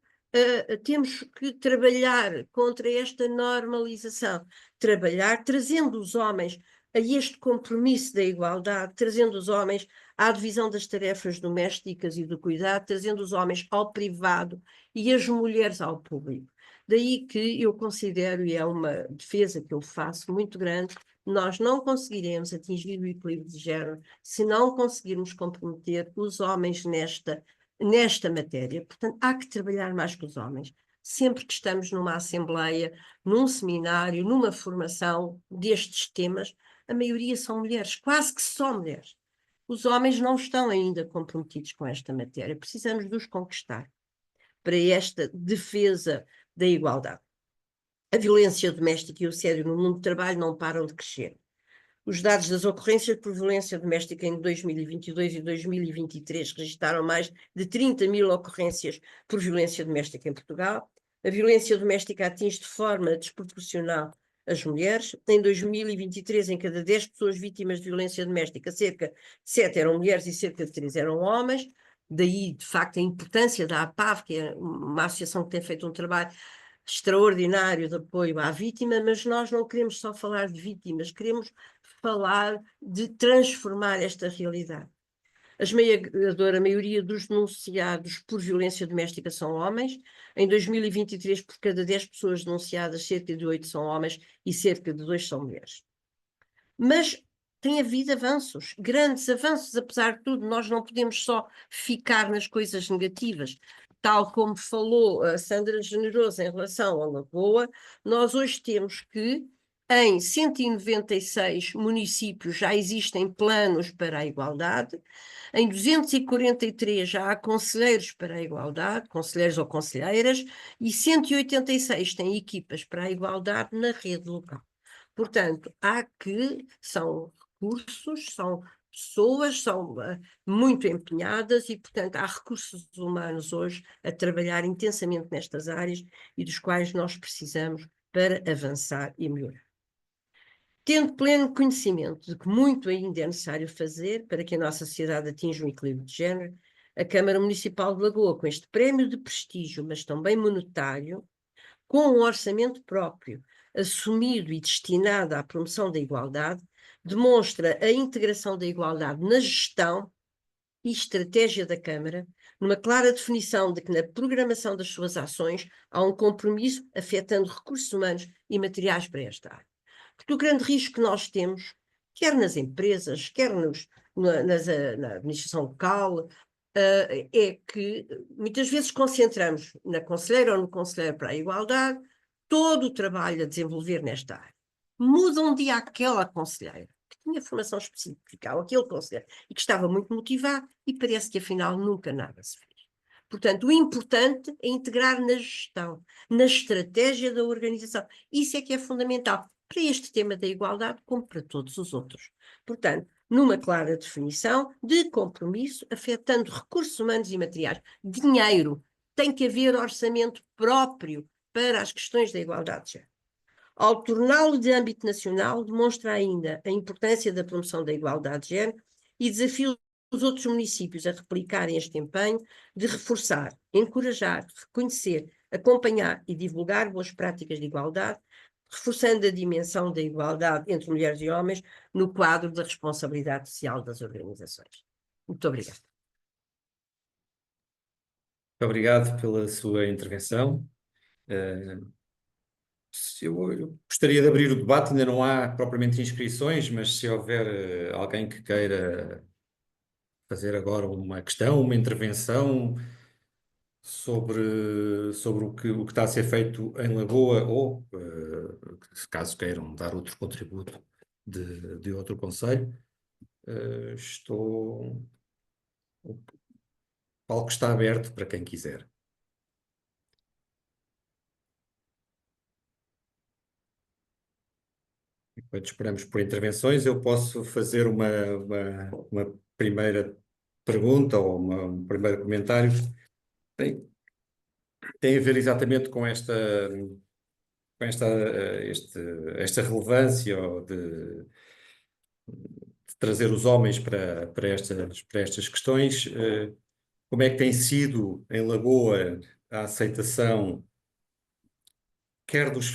temos que trabalhar contra esta normalização, trabalhar trazendo os homens a este compromisso da igualdade, trazendo os homens à divisão das tarefas domésticas e do cuidado, trazendo os homens ao privado e as mulheres ao público. Daí que eu considero, e é uma defesa que eu faço muito grande, nós não conseguiremos atingir o equilíbrio de género se não conseguirmos comprometer os homens nesta matéria. Portanto, há que trabalhar mais com os homens. Sempre que estamos numa assembleia, num seminário, numa formação destes temas, a maioria são mulheres, quase que só mulheres. Os homens não estão ainda comprometidos com esta matéria. Precisamos de os conquistar para esta defesa da igualdade. A violência doméstica e o assédio no mundo do trabalho não param de crescer. Os dados das ocorrências por violência doméstica em 2022 e 2023 registaram mais de 30.000 ocorrências por violência doméstica em Portugal. A violência doméstica atinge de forma desproporcional as mulheres. Em 2023, em cada 10 pessoas vítimas de violência doméstica, cerca de 7 eram mulheres e cerca de 3 eram homens. Daí, de facto, a importância da APAV, que é uma associação que tem feito um trabalho extraordinário de apoio à vítima, mas nós não queremos só falar de vítimas, queremos falar de transformar esta realidade. A esmagadora maioria dos denunciados por violência doméstica são homens. Em 2023, por cada 10 pessoas denunciadas, cerca de 8 são homens e cerca de 2 são mulheres. Mas tem havido avanços, grandes avanços, apesar de tudo. Nós não podemos só ficar nas coisas negativas. Tal como falou a Sandra Generoso em relação à Lagoa, nós hoje temos que em 196 municípios já existem planos para a igualdade, em 243 já há conselheiros para a igualdade, conselheiros ou conselheiras, e 186 têm equipas para a igualdade na rede local. Portanto, são recursos, são pessoas, são muito empenhadas e, portanto, há recursos humanos hoje a trabalhar intensamente nestas áreas e dos quais nós precisamos para avançar e melhorar. Tendo pleno conhecimento de que muito ainda é necessário fazer para que a nossa sociedade atinja um equilíbrio de género, a Câmara Municipal de Lagoa, com este prémio de prestígio, mas também monetário, com um orçamento próprio, assumido e destinado à promoção da igualdade, demonstra a integração da igualdade na gestão e estratégia da Câmara, numa clara definição de que na programação das suas ações há um compromisso afetando recursos humanos e materiais para esta área. Porque o grande risco que nós temos, quer nas empresas, quer na administração local, é que muitas vezes concentramos na conselheira ou no conselheiro para a igualdade todo o trabalho a desenvolver nesta área. Muda um dia aquela conselheira que tinha formação específica, ou aquele conselheiro, e que estava muito motivado e parece que afinal nunca nada se fez. Portanto, o importante é integrar na gestão, na estratégia da organização. Isso é que é fundamental para este tema da igualdade, como para todos os outros. Portanto, numa clara definição de compromisso, afetando recursos humanos e materiais. Dinheiro. Tem que haver orçamento próprio para as questões da igualdade de género. Ao torná-lo de âmbito nacional, demonstra ainda a importância da promoção da igualdade de género e desafia os outros municípios a replicarem este empenho de reforçar, encorajar, reconhecer, acompanhar e divulgar boas práticas de igualdade, reforçando a dimensão da igualdade entre mulheres e homens no quadro da responsabilidade social das organizações. Muito obrigada. Muito obrigado pela sua intervenção. Eu gostaria de abrir o debate, ainda não há propriamente inscrições, mas se houver alguém que queira fazer agora uma questão, uma intervenção sobre o que está a ser feito em Lagoa ou, caso queiram dar outro contributo de outro concelho, o palco está aberto para quem quiser. quando esperamos por intervenções, eu posso fazer uma primeira pergunta ou um primeiro comentário. Tem a ver exatamente com esta relevância ou de trazer os homens para estas questões. Como é que tem sido em Lagoa a aceitação, quer dos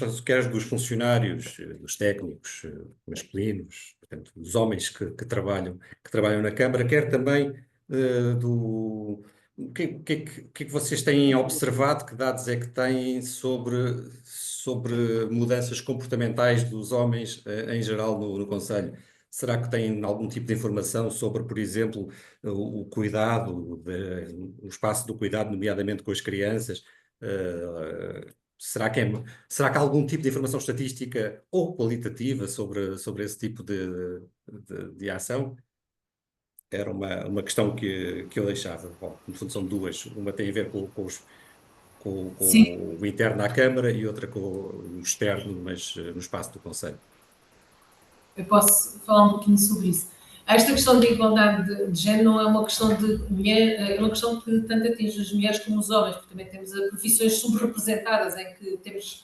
funcionários, dos técnicos masculinos, portanto, dos homens que trabalham na Câmara, quer também o que é que vocês têm observado, que dados é que têm sobre mudanças comportamentais dos homens em geral no Conselho? Será que têm algum tipo de informação sobre, por exemplo, o cuidado, o espaço do cuidado, nomeadamente com as crianças? Será que há algum tipo de informação estatística ou qualitativa sobre esse tipo de ação? Era uma questão que eu deixava. Bom, no fundo são duas. Uma tem a ver com Sim. o interno à Câmara e outra com o externo, mas no espaço do Conselho. Eu posso falar um pouquinho sobre isso. Esta questão da igualdade de género não é uma questão de mulher, é uma questão que tanto atinge as mulheres como os homens, porque também temos profissões subrepresentadas em que temos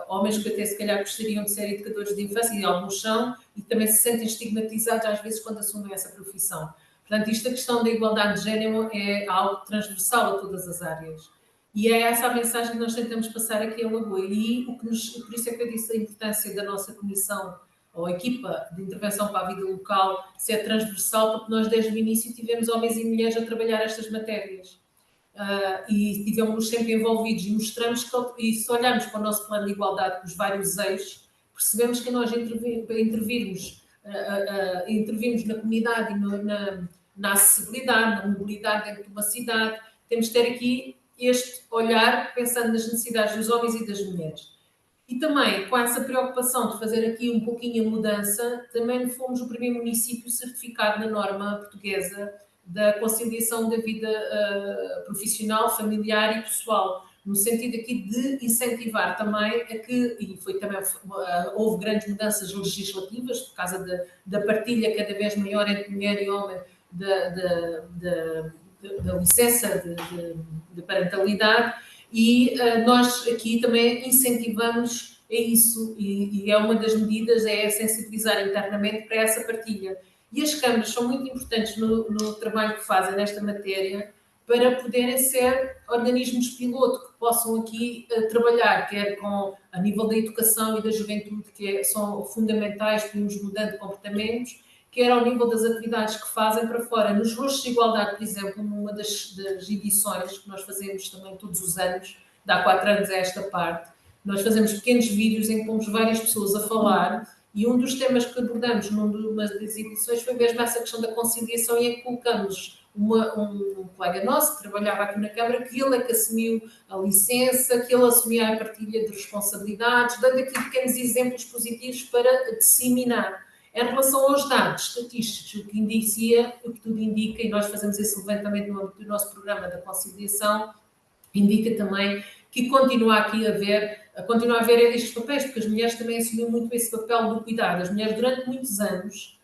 homens que até se calhar gostariam de ser educadores de infância e alguns são, e também se sentem estigmatizados às vezes quando assumem essa profissão. Portanto, esta questão da igualdade de género é algo transversal a todas as áreas. E é essa a mensagem que nós tentamos passar aqui em Lagoa. E por isso é que eu disse a importância da nossa comissão ou a equipa de intervenção para a vida local ser transversal, porque nós desde o início tivemos homens e mulheres a trabalhar estas matérias. E tivemos sempre envolvidos e mostramos que, e se olharmos para o nosso plano de igualdade com os vários eixos, percebemos que nós intervirmos na comunidade e na acessibilidade, na mobilidade dentro de uma cidade, temos de ter aqui este olhar pensando nas necessidades dos homens e das mulheres. E também, com essa preocupação de fazer aqui um pouquinho a mudança, também fomos o primeiro município certificado na norma portuguesa da conciliação da vida profissional, familiar e pessoal, no sentido aqui de incentivar também a que, e foi também, houve grandes mudanças legislativas por causa da partilha cada vez maior entre mulher e homem da licença de parentalidade, e nós aqui também incentivamos a isso, e é uma das medidas, é sensibilizar internamente para essa partilha. E as câmaras são muito importantes no trabalho que fazem nesta matéria, para poderem ser organismos piloto que possam aqui trabalhar, quer a nível da educação e da juventude, que são fundamentais para irmos mudando comportamentos, quer ao nível das atividades que fazem para fora. Nos Rostos de Igualdade, por exemplo, numa das edições que nós fazemos também todos os anos, de há 4 anos a esta parte, nós fazemos pequenos vídeos em que pomos várias pessoas a falar, e um dos temas que abordamos numa das edições foi mesmo essa questão da conciliação, e em que colocamos um colega nosso que trabalhava aqui na Câmara, que ele é que assumiu a licença, que ele assumia a partilha de responsabilidades, dando aqui pequenos exemplos positivos para disseminar. Em relação aos dados estatísticos, o que tudo indica, e nós fazemos esse levantamento no âmbito do nosso programa da conciliação, indica também que continua a haver estes papéis, porque as mulheres também assumiram muito esse papel do cuidado. As mulheres, durante muitos anos,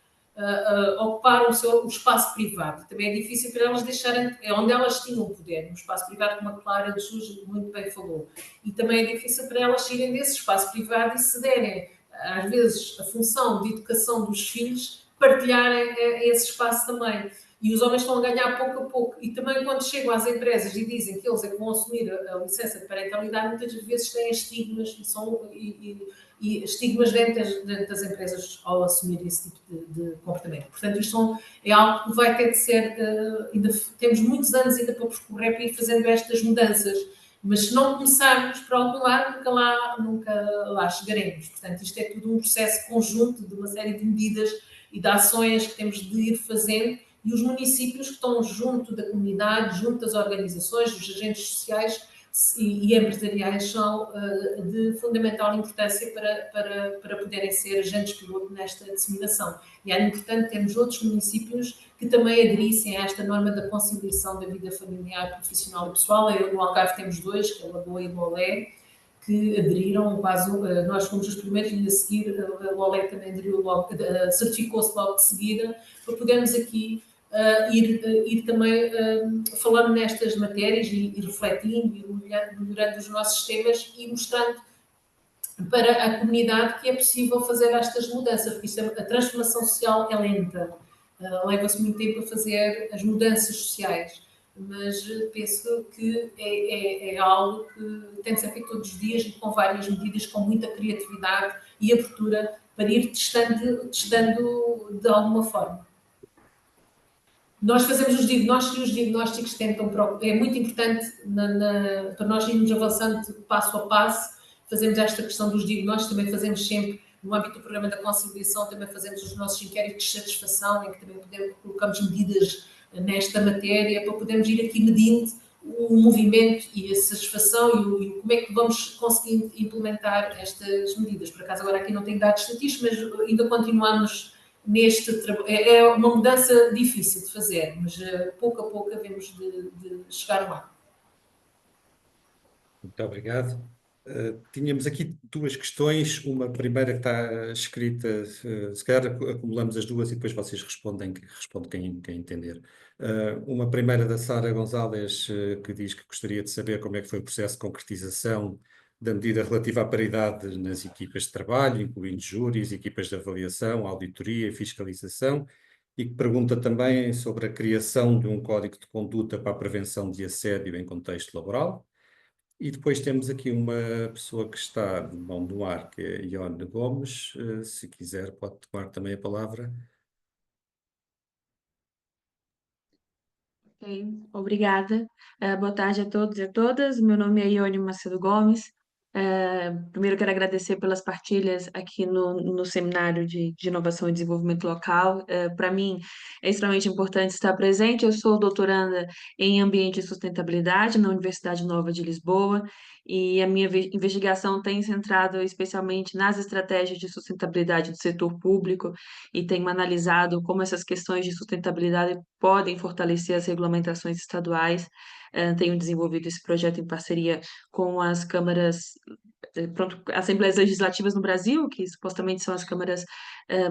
ocuparam o espaço privado. Também é difícil para elas deixarem, é onde elas tinham poder, no espaço privado, como a Clara de Jesus muito bem falou. E também é difícil para elas saírem desse espaço privado e cederem, às vezes, a função de educação dos filhos, partilharem esse espaço também. E os homens estão a ganhar pouco a pouco. E também, quando chegam às empresas e dizem que eles é que vão assumir a licença de parentalidade, muitas vezes têm estigmas e estigmas dentro das empresas ao assumir esse tipo de comportamento. Portanto, isto é algo que vai ter de ser... ainda temos muitos anos ainda para percorrer para ir fazendo estas mudanças. Mas se não começarmos por algum lado, nunca lá chegaremos. Portanto, isto é tudo um processo conjunto de uma série de medidas e de ações que temos de ir fazendo, e os municípios que estão junto da comunidade, junto das organizações, dos agentes sociais e empresariais são de fundamental importância para poderem ser agentes piloto nesta disseminação. E é importante termos outros municípios que também aderissem a esta norma da conciliação da vida familiar, profissional e pessoal. No Algarve temos 2, que é Lagoa e Lolé, que aderiram, quase, nós fomos os primeiros e a seguir a LOLEC também aderiu logo, certificou-se logo de seguida, para podermos aqui ir também falando nestas matérias e refletindo e melhorando os nossos sistemas e mostrando para a comunidade que é possível fazer estas mudanças, porque a transformação social é lenta, leva-se muito tempo a fazer as mudanças sociais, mas penso que é algo que tem de ser feito todos os dias e com várias medidas, com muita criatividade e abertura para ir testando de alguma forma. Nós fazemos os diagnósticos e os diagnósticos tentam, é muito importante para nós irmos avançando passo a passo, fazemos esta questão dos diagnósticos, também fazemos sempre, no âmbito do programa da conciliação, também fazemos os nossos inquéritos de satisfação, em que também colocamos medidas nesta matéria, para podermos ir aqui medindo o movimento e a satisfação e como é que vamos conseguir implementar estas medidas. Por acaso agora aqui não tenho dados estatísticos, mas ainda continuamos neste trabalho. É uma mudança difícil de fazer, mas pouco a pouco havemos de chegar lá. Muito obrigado. Tínhamos aqui duas questões, uma primeira que está escrita, se calhar acumulamos as duas e depois vocês respondem quem entender. Uma primeira da Sara Gonzalez, que diz que gostaria de saber como é que foi o processo de concretização da medida relativa à paridade nas equipas de trabalho, incluindo júris, equipas de avaliação, auditoria e fiscalização, e que pergunta também sobre a criação de um código de conduta para a prevenção de assédio em contexto laboral. E depois temos aqui uma pessoa que está de mão no ar, que é Ione Gomes. Se quiser, pode tomar também a palavra. Ok, obrigada. Boa tarde a todos e a todas. Meu nome é Ione Macedo Gomes. Primeiro quero agradecer pelas partilhas aqui no Seminário de Inovação e Desenvolvimento Local. Para mim é extremamente importante estar presente. Eu sou doutoranda em Ambiente e Sustentabilidade na Universidade Nova de Lisboa e a minha investigação tem centrado especialmente nas estratégias de sustentabilidade do setor público e tenho analisado como essas questões de sustentabilidade podem fortalecer as regulamentações estaduais. Tenho desenvolvido esse projeto em parceria com as câmaras, assembleias legislativas no Brasil, que supostamente são as câmaras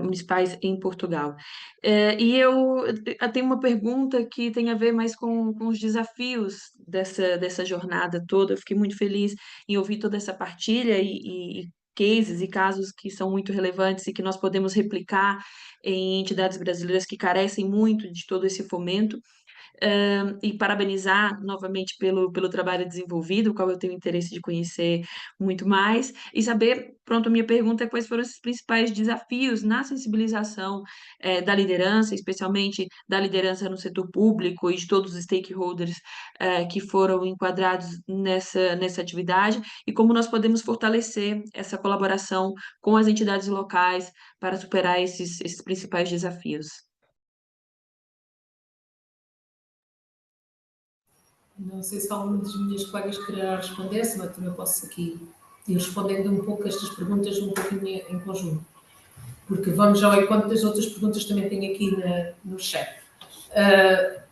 municipais em Portugal. E eu tenho uma pergunta que tem a ver mais com os desafios dessa jornada toda. Eu fiquei muito feliz em ouvir toda essa partilha e cases e casos que são muito relevantes e que nós podemos replicar em entidades brasileiras que carecem muito de todo esse fomento. E parabenizar novamente pelo trabalho desenvolvido, o qual eu tenho interesse de conhecer muito mais, e saber, pronto, a minha pergunta é quais foram esses principais desafios na sensibilização da liderança, especialmente da liderança no setor público e de todos os stakeholders que foram enquadrados nessa atividade, e como nós podemos fortalecer essa colaboração com as entidades locais para superar esses principais desafios. Não sei se algum dos meus colegas quererá responder, senão também posso aqui ir respondendo um pouco estas perguntas um pouquinho em conjunto, porque vamos ao encontro das outras perguntas que também tenho aqui no chat.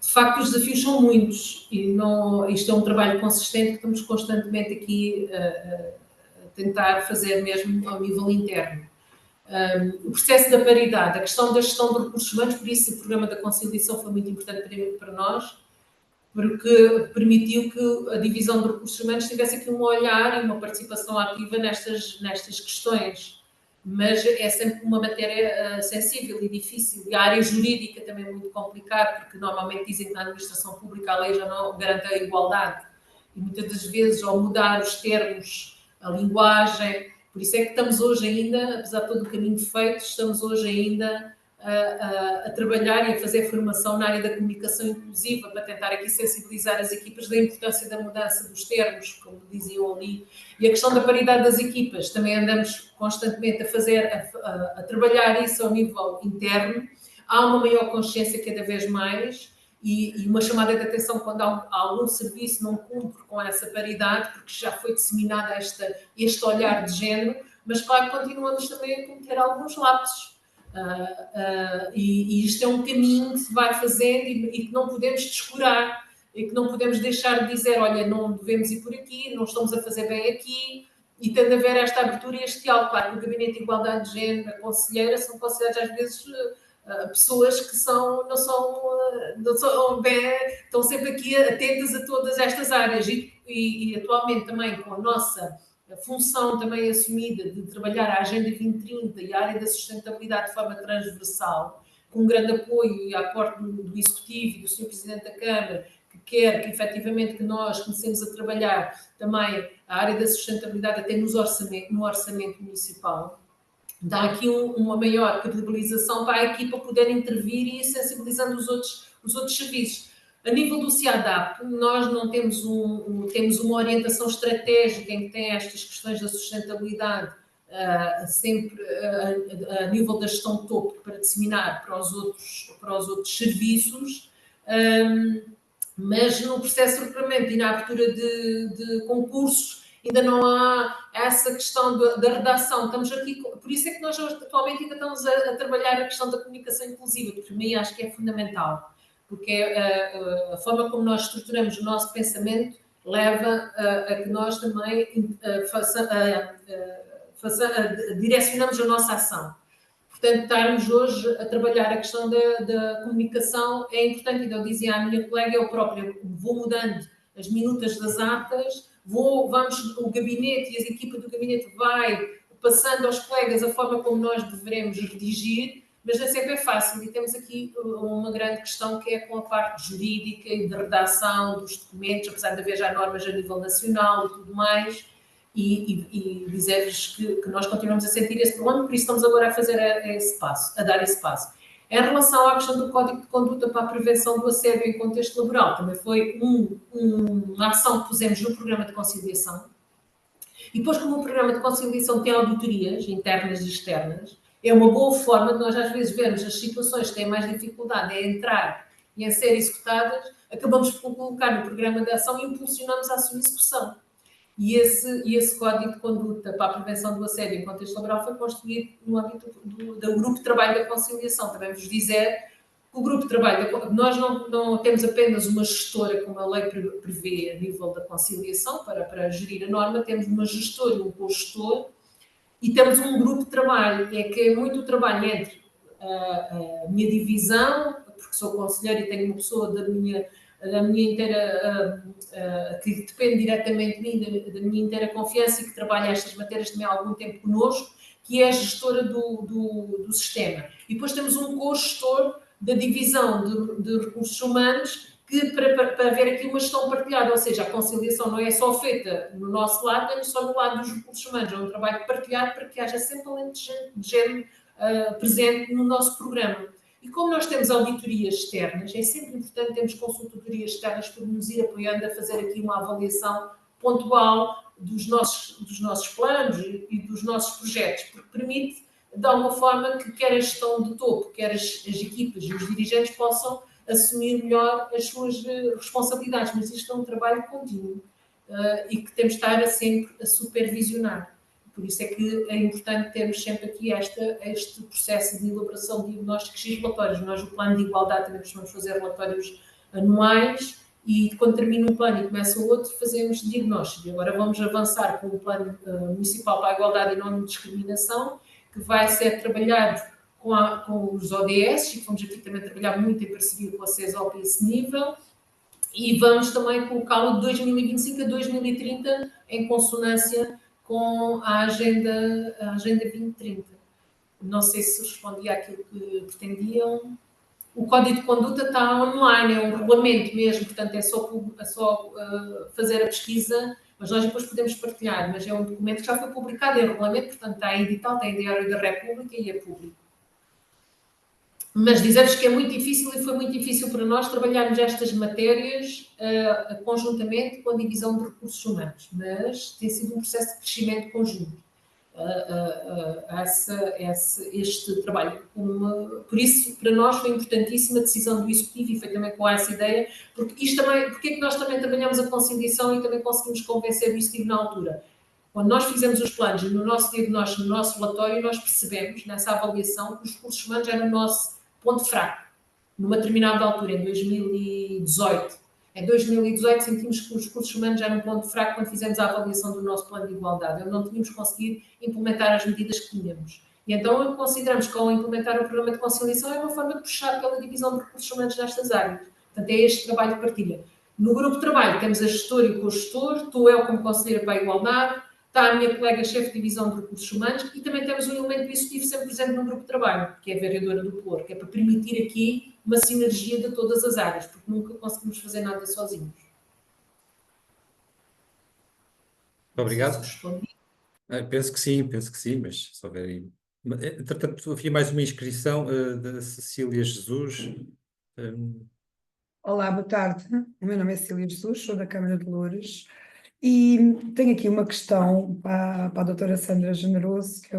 De facto, os desafios são muitos e isto é um trabalho consistente que estamos constantemente aqui a tentar fazer mesmo ao nível interno. O processo da paridade, a questão da gestão de recursos humanos, por isso o programa da conciliação foi muito importante para nós, porque permitiu que a divisão de recursos humanos tivesse aqui um olhar e uma participação ativa nestas questões. Mas é sempre uma matéria sensível e difícil. E a área jurídica também é muito complicada, porque normalmente dizem que na administração pública a lei já não garante a igualdade. E muitas das vezes, ao mudar os termos, a linguagem, por isso é que estamos hoje ainda, apesar de todo o caminho feito, estamos hoje ainda a trabalhar e a fazer formação na área da comunicação inclusiva para tentar aqui sensibilizar as equipas da importância da mudança dos termos, como diziam ali, e a questão da paridade das equipas. Também andamos constantemente a trabalhar isso ao nível interno. Há uma maior consciência cada vez mais e uma chamada de atenção quando algum serviço não cumpre com essa paridade, porque já foi disseminado este olhar de género, mas claro que continuamos também a cometer alguns lapsos. E isto é um caminho que se vai fazendo e que não podemos descurar e que não podemos deixar de dizer, olha, não devemos ir por aqui, não estamos a fazer bem aqui, e tendo a ver esta abertura e este diálogo. Claro que o Gabinete de Igualdade de Género, a conselheira, são consideradas às vezes pessoas que não são bem, estão sempre aqui atentas a todas estas áreas e atualmente também com a nossa função também assumida de trabalhar a Agenda 2030 e a área da sustentabilidade de forma transversal, com um grande apoio e aporte do Executivo e do Sr. Presidente da Câmara, que quer que efetivamente que nós comecemos a trabalhar também a área da sustentabilidade até no orçamento municipal, dá aqui uma maior credibilização para a equipa poder intervir e ir sensibilizando os outros serviços. A nível do CIADAP, nós não temos temos uma orientação estratégica em que tem estas questões da sustentabilidade sempre a nível da gestão de topo para disseminar para os outros serviços, mas no processo de recrutamento e na abertura de concursos ainda não há essa questão da redação. Estamos aqui, por isso é que nós atualmente ainda estamos a trabalhar a questão da comunicação inclusiva, que para mim acho que é fundamental, porque a forma como nós estruturamos o nosso pensamento leva a que nós também direcionamos a nossa ação. Portanto, estarmos hoje a trabalhar a questão da comunicação é importante. Então, eu dizia à minha colega, eu própria vou mudando as minutas das atas, o gabinete e a equipa do gabinete vai passando aos colegas a forma como nós devemos redigir, mas nem sempre é fácil e temos aqui uma grande questão que é com a parte jurídica e de redação dos documentos, apesar de haver já normas a nível nacional e tudo mais, e dizer-vos que nós continuamos a sentir esse problema, por isso estamos agora a fazer a dar esse passo. Em relação à questão do Código de Conduta para a Prevenção do Assédio em Contexto Laboral, também foi uma ação que pusemos no Programa de Conciliação. E depois, como o Programa de Conciliação tem auditorias internas e externas, é uma boa forma de nós, às vezes, vermos as situações que têm mais dificuldade em entrar e em ser executadas, acabamos por colocar no Programa de Ação e impulsionamos a sua execução. E esse Código de Conduta para a Prevenção do Assédio em Contexto Laboral foi construído no âmbito do Grupo de Trabalho da Conciliação. Também vos dizer que o Grupo de Trabalho, nós não temos apenas uma gestora, como a lei prevê a nível da conciliação, para gerir a norma, temos uma gestora e um co-gestor, e temos um grupo de trabalho, que é muito o trabalho entre a minha divisão, porque sou conselheira e tenho uma pessoa da minha inteira, que depende diretamente de mim, da minha inteira confiança e que trabalha estas matérias também há algum tempo connosco, que é a gestora do sistema. E depois temos um co-gestor da divisão de recursos humanos, que para haver aqui uma gestão partilhada, ou seja, a conciliação não é só feita no nosso lado, nem só no lado dos recursos humanos, é um trabalho partilhado para que haja sempre além de género presente no nosso programa. E como nós temos auditorias externas, é sempre importante termos consultorias externas para nos ir apoiando a fazer aqui uma avaliação pontual dos nossos planos e dos nossos projetos, porque permite, de alguma forma, que quer a gestão de topo, quer as equipas e os dirigentes possam assumir melhor as suas responsabilidades, mas isto é um trabalho contínuo e que temos de estar sempre a supervisionar. Por isso é que é importante termos sempre aqui este processo de elaboração de diagnósticos e relatórios. Nós, no plano de igualdade, também costumamos fazer relatórios anuais e quando termina um plano e começa o outro, fazemos diagnóstico. Agora vamos avançar com o plano municipal para a igualdade e não discriminação, que vai ser trabalhado com os ODS, e vamos aqui também trabalhar muito em parceria com a CESOP a esse nível, e vamos também colocá-lo de 2025 a 2030 em consonância com a Agenda 2030. Não sei se respondi àquilo que pretendiam. O Código de Conduta está online, é um regulamento mesmo, portanto é só fazer a pesquisa, mas nós depois podemos partilhar, mas é um documento que já foi publicado em regulamento, portanto está em edital, está em Diário da República e é público. Mas dizer-vos que é muito difícil e foi muito difícil para nós trabalharmos estas matérias conjuntamente com a divisão de recursos humanos, mas tem sido um processo de crescimento conjunto. Este trabalho. Por isso, para nós foi importantíssima a decisão do Executivo e foi também com essa ideia, porque é que nós também trabalhamos a conciliação e também conseguimos convencer o Executivo na altura. Quando nós fizemos os planos no nosso diagnóstico, no nosso relatório, nós percebemos, nessa avaliação, que os recursos humanos eram o nosso ponto fraco, numa determinada altura, em 2018. Em 2018 sentimos que os recursos humanos eram um ponto fraco quando fizemos a avaliação do nosso plano de igualdade. Não tínhamos conseguido implementar as medidas que tínhamos. E então consideramos que ao implementar o programa de conciliação é uma forma de puxar pela divisão de recursos humanos nestas áreas. Portanto, é este trabalho de partilha. No grupo de trabalho temos a gestora e o co-gestor, estou eu como conselheira para a igualdade, está a minha colega chefe de divisão de recursos humanos e também temos um elemento do executivo sempre presente no grupo de trabalho, que é a vereadora do Pelouro, que é para permitir aqui uma sinergia de todas as áreas, porque nunca conseguimos fazer nada sozinhos. Obrigado. Penso que sim, mas se houver aí. Entretanto, havia mais uma inscrição da Cecília Jesus. Olá, boa tarde. O meu nome é Cecília Jesus, sou da Câmara de Loures e tenho aqui uma questão para a doutora Sandra Generoso, que é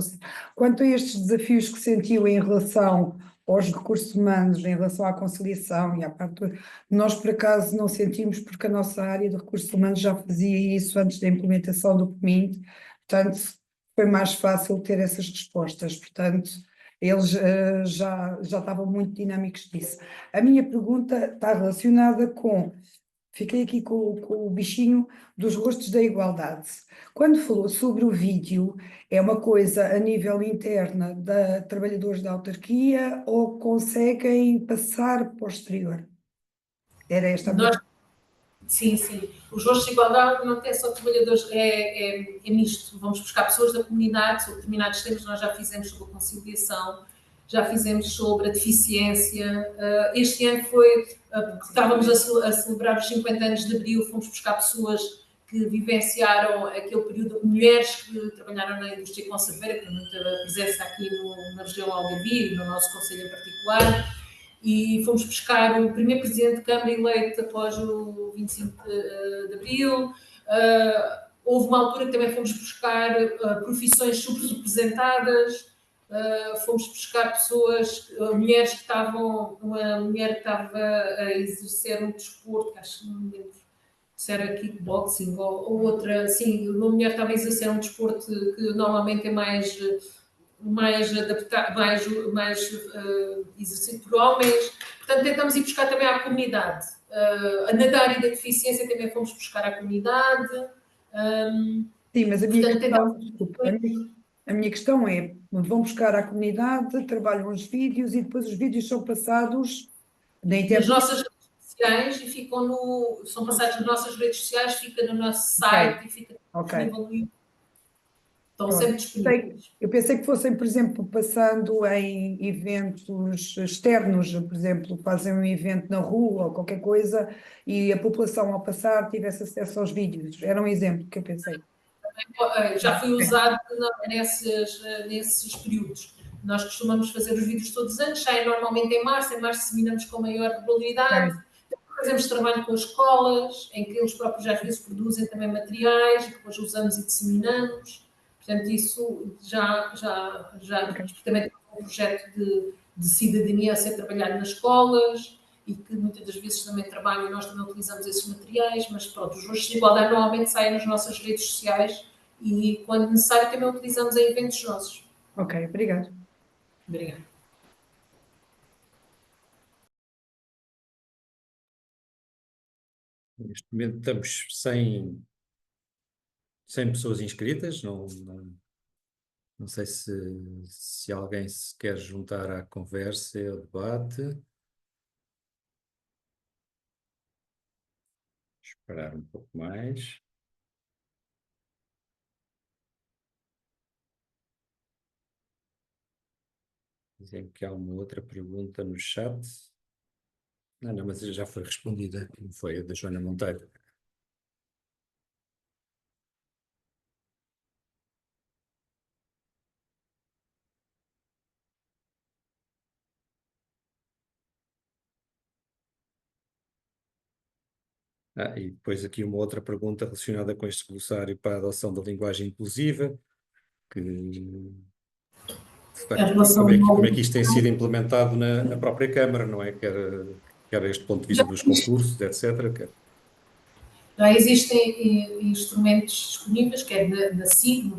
quanto a estes desafios que sentiu em relação aos recursos humanos, em relação à conciliação e à parte nós por acaso não sentimos porque a nossa área de recursos humanos já fazia isso antes da implementação do PMINT, portanto foi mais fácil ter essas respostas, portanto eles já estavam muito dinâmicos disso. A minha pergunta está relacionada com, fiquei aqui com o bichinho dos rostos da igualdade. Quando falou sobre o vídeo, é uma coisa a nível interna de trabalhadores da autarquia ou conseguem passar para o exterior? Era esta a pergunta. Sim. Os rostos de igualdade não tem só trabalhadores, é misto. Vamos buscar pessoas da comunidade sobre determinados temas. Nós já fizemos sobre a conciliação, já fizemos sobre a deficiência. Este ano foi, estávamos a celebrar os 50 anos de Abril, fomos buscar pessoas que vivenciaram aquele período, mulheres que trabalharam na indústria conserveira, que tem muita presença aqui na região Algarvia e no nosso concelho em particular. E fomos buscar o primeiro presidente de Câmara eleito após o 25 de Abril. Houve uma altura que também fomos buscar profissões subrepresentadas, fomos buscar pessoas, mulheres que estavam, uma mulher que estava a exercer um desporto, que acho que não me lembro se era kickboxing ou outra, sim, uma mulher que estava a exercer um desporto que normalmente é mais adaptado, mais exercido por homens. Portanto, tentamos ir buscar também à comunidade. Na área da deficiência também fomos buscar à comunidade. Sim, mas a minha portanto, questão, desculpe, a minha questão é, vão buscar à comunidade, trabalham os vídeos e depois os vídeos são passados na internet. Nas nossas redes sociais e são passados nas nossas redes sociais, fica no nosso site e fica disponível no YouTube. Estão sempre disponíveis. Eu pensei que fossem, por exemplo, passando em eventos externos, por exemplo, fazem um evento na rua ou qualquer coisa e a população ao passar tivesse acesso aos vídeos. Era um exemplo que eu pensei. Já foi usado nesses períodos. Nós costumamos fazer os vídeos todos os anos, saem normalmente em março disseminamos com maior regularidade. Fazemos trabalho com escolas, em que eles próprios às vezes produzem também materiais, que depois usamos e disseminamos. Portanto, isso já também tem um projeto de cidadania a ser trabalhado nas escolas e que muitas das vezes também trabalham e nós também utilizamos esses materiais, mas pronto, os rostos de igualdade normalmente saem nas nossas redes sociais e, quando necessário, também utilizamos em eventos nossos. Ok, obrigado. Obrigada. Neste momento estamos sem pessoas inscritas, não sei se alguém se quer juntar à conversa e ao debate. Esperar um pouco mais. Dizem que há uma outra pergunta no chat. Não, mas já foi respondida, foi a da Joana Monteiro. E depois aqui uma outra pergunta relacionada com este glossário para a adoção da linguagem inclusiva, como é que isto tem sido implementado na própria Câmara, não é? Quer este ponto de vista dos concursos, etc. Já existem instrumentos disponíveis, quer na SIC,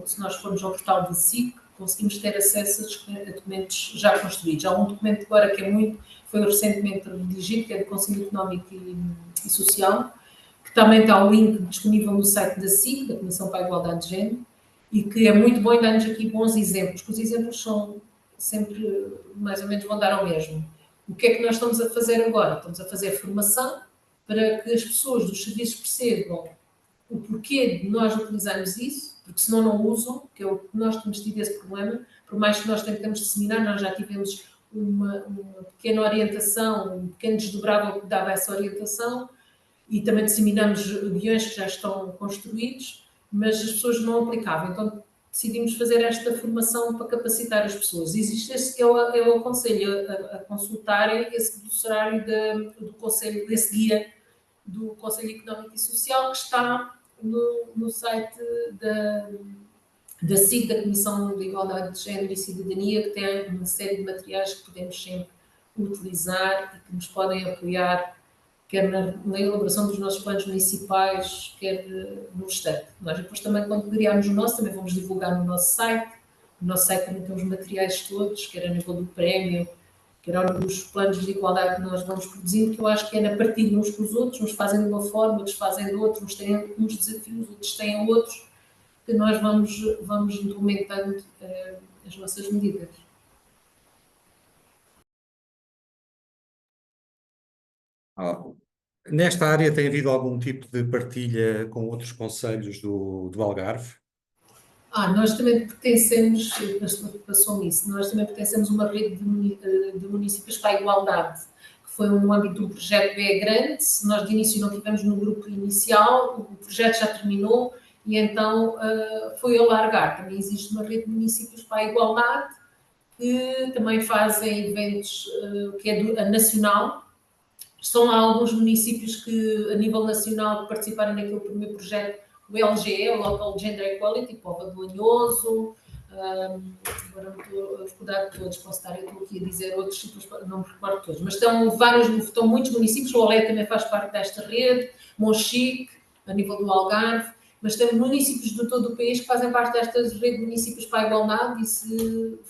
se nós formos ao portal da SIC, conseguimos ter acesso a documentos já construídos. Há um documento agora que é muito foi recentemente redigido, que é do Conselho Económico e Social, que também está o link disponível no site da SIC, da Comissão para a Igualdade de Género, e que é muito bom e dá-nos aqui bons exemplos, que os exemplos são sempre, mais ou menos, vão dar ao mesmo. O que é que nós estamos a fazer agora? Estamos a fazer formação para que as pessoas dos serviços percebam o porquê de nós utilizarmos isso, porque senão não usam, que é o que nós temos tido esse problema, por mais que nós tentemos disseminar, nós já tivemos uma pequena orientação, um pequeno desdobrável que dava essa orientação, e também disseminamos guiões que já estão construídos, mas as pessoas não aplicavam. Então decidimos fazer esta formação para capacitar as pessoas. Existe esse, eu aconselho a consultarem esse glossário do Conselho, desse guia do Conselho Económico e Social, que está no site da SIC, da Comissão de Igualdade de Género e Cidadania, que tem uma série de materiais que podemos sempre utilizar e que nos podem apoiar, quer na elaboração dos nossos planos municipais, quer no restante. Nós depois também, quando criarmos o nosso, também vamos divulgar no nosso site. No nosso site também tem os materiais todos, quer a nível do prémio, quer os planos de igualdade que nós vamos produzindo, que eu acho que é na partilha uns com os outros, uns fazem de uma forma, outros fazem de outra, uns têm uns desafios, outros têm outros, que nós vamos implementando as nossas medidas. Nesta área tem havido algum tipo de partilha com outros concelhos do Algarve? Nós também pertencemos, passou-me isso, nós também pertencemos a uma rede de municípios para a igualdade, que foi no âmbito do projeto BE Grande. Nós de início não tivemos no grupo inicial, o projeto já terminou e então foi alargar. Também existe uma rede de municípios para a igualdade, que também fazem eventos, que é nacional. Estão lá alguns municípios que, a nível nacional, participaram naquele primeiro projeto, o LGE, o Local Gender Equality, Póvoa de Lanhoso, agora não estou a recordar de todos, posso estar aqui a dizer outros sítios, não me recordo todos, mas estão muitos municípios, o Olé também faz parte desta rede, Monchique, a nível do Algarve, mas temos municípios de todo o país que fazem parte desta rede de municípios para a igualdade e se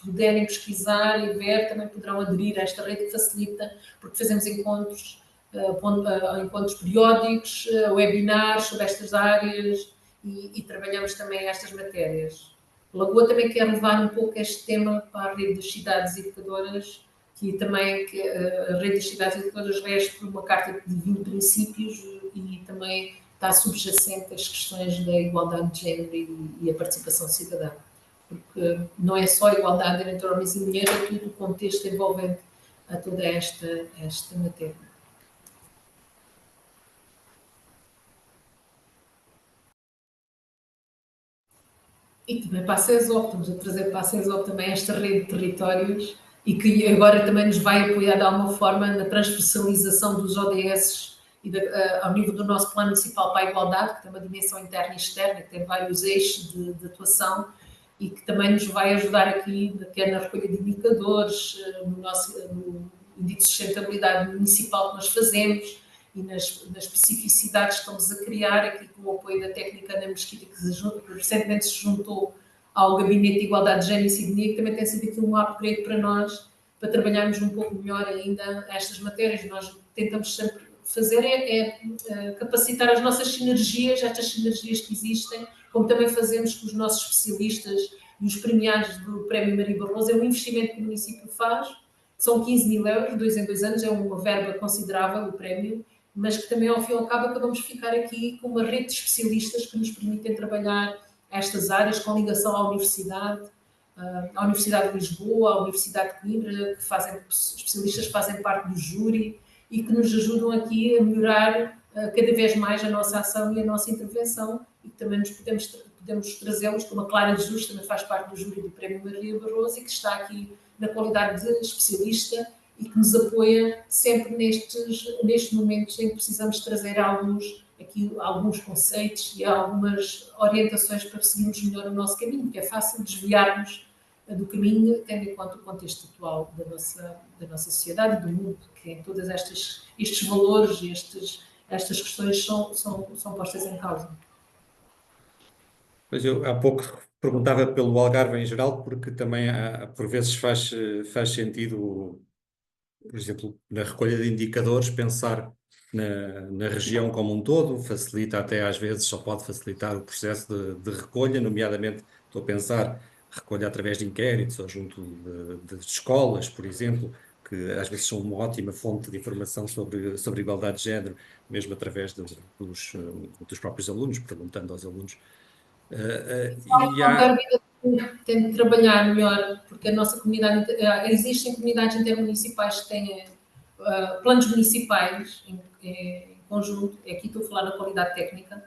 puderem pesquisar e ver, também poderão aderir a esta rede que facilita, porque fazemos encontros periódicos, webinars sobre estas áreas e trabalhamos também estas matérias. A Lagoa também quer levar um pouco este tema para a rede das cidades educadoras, que também a rede das cidades educadoras rege por uma carta de 20 princípios e também está subjacente às questões da igualdade de género e a participação cidadã. Porque não é só a igualdade entre homens e mulheres, é tudo o contexto envolvente a toda esta matéria. E também para a CESOP, estamos a trazer para a CESOP também esta rede de territórios e que agora também nos vai apoiar de alguma forma na transversalização dos ODS ao nível do nosso Plano Municipal para a Igualdade, que tem uma dimensão interna e externa, que tem vários eixos de atuação e que também nos vai ajudar aqui, quer na recolha de indicadores, no índice de sustentabilidade municipal que nós fazemos e nas especificidades que estamos a criar, aqui com o apoio da técnica Ana Mesquita, que recentemente se juntou ao Gabinete de Igualdade de Género e Cidadania, que também tem sido aqui um upgrade para nós, para trabalharmos um pouco melhor ainda estas matérias. Nós tentamos sempre fazer capacitar as nossas sinergias, estas sinergias que existem, como também fazemos com os nossos especialistas e os premiados do Prémio Maria Barroso. É um investimento que o município faz, são 15 mil euros, 2 em 2 anos, é uma verba considerável o prémio, mas que também ao fim e ao cabo acabamos de ficar aqui com uma rede de especialistas que nos permitem trabalhar estas áreas com ligação à Universidade de Lisboa, à Universidade de Coimbra, especialistas que fazem parte do júri e que nos ajudam aqui a melhorar cada vez mais a nossa ação e a nossa intervenção e que também podemos trazê-los, como a Clara de Jesus também faz parte do júri do Prémio Maria Barroso e que está aqui na qualidade de especialista e que nos apoia sempre nestes momentos em que precisamos trazer alguns conceitos e algumas orientações para seguirmos melhor o nosso caminho, porque é fácil desviarmos do caminho, tendo em conta o contexto atual da nossa sociedade e do mundo, que em todos estes valores e estas questões são postas em causa. Pois eu há pouco perguntava pelo Algarve em geral, porque também por vezes faz sentido por exemplo, na recolha de indicadores, pensar na região como um todo, facilita até às vezes, só pode facilitar o processo de recolha, nomeadamente, estou a pensar, recolha através de inquéritos ou junto de escolas, por exemplo, que às vezes são uma ótima fonte de informação sobre igualdade de género, mesmo através dos próprios alunos, perguntando aos alunos. E há... Tem de trabalhar melhor, porque a nossa comunidade, existem comunidades intermunicipais que têm planos municipais em conjunto, aqui estou a falar na qualidade técnica,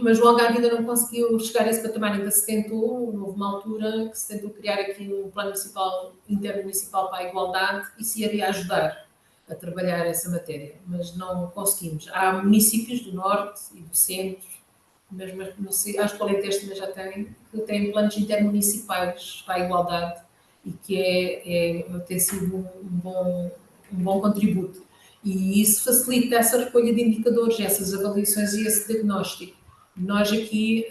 mas o Algarve ainda não conseguiu chegar a esse patamar, ainda se tentou, houve uma altura que se tentou criar aqui um plano municipal, intermunicipal para a igualdade, e se iria ajudar a trabalhar essa matéria, mas não conseguimos. Há municípios do Norte e do Centro, mesmo, não sei, acho que o Alentejo também já tem planos intermunicipais para a igualdade e que tem sido um bom contributo. E isso facilita essa recolha de indicadores, essas avaliações e esse diagnóstico. Nós aqui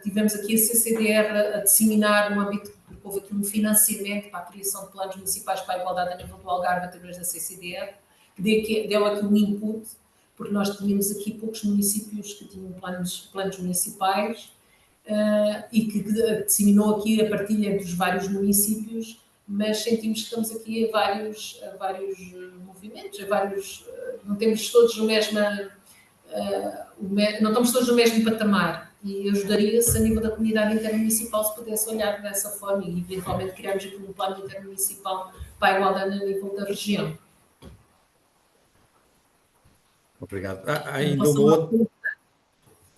tivemos aqui a CCDR a disseminar no âmbito, houve aqui um financiamento para a criação de planos municipais para a igualdade a nível do Algarve através da CCDR, que deu aqui um input, porque nós tínhamos aqui poucos municípios que tinham planos municipais e que disseminou aqui a partilha entre os vários municípios, mas sentimos que estamos aqui a vários movimentos, não temos todos não estamos todos no mesmo patamar, e ajudaria-se a nível da comunidade intermunicipal se pudesse olhar dessa forma e eventualmente criarmos aqui um plano intermunicipal para a igualdade a nível da região. Obrigado. Há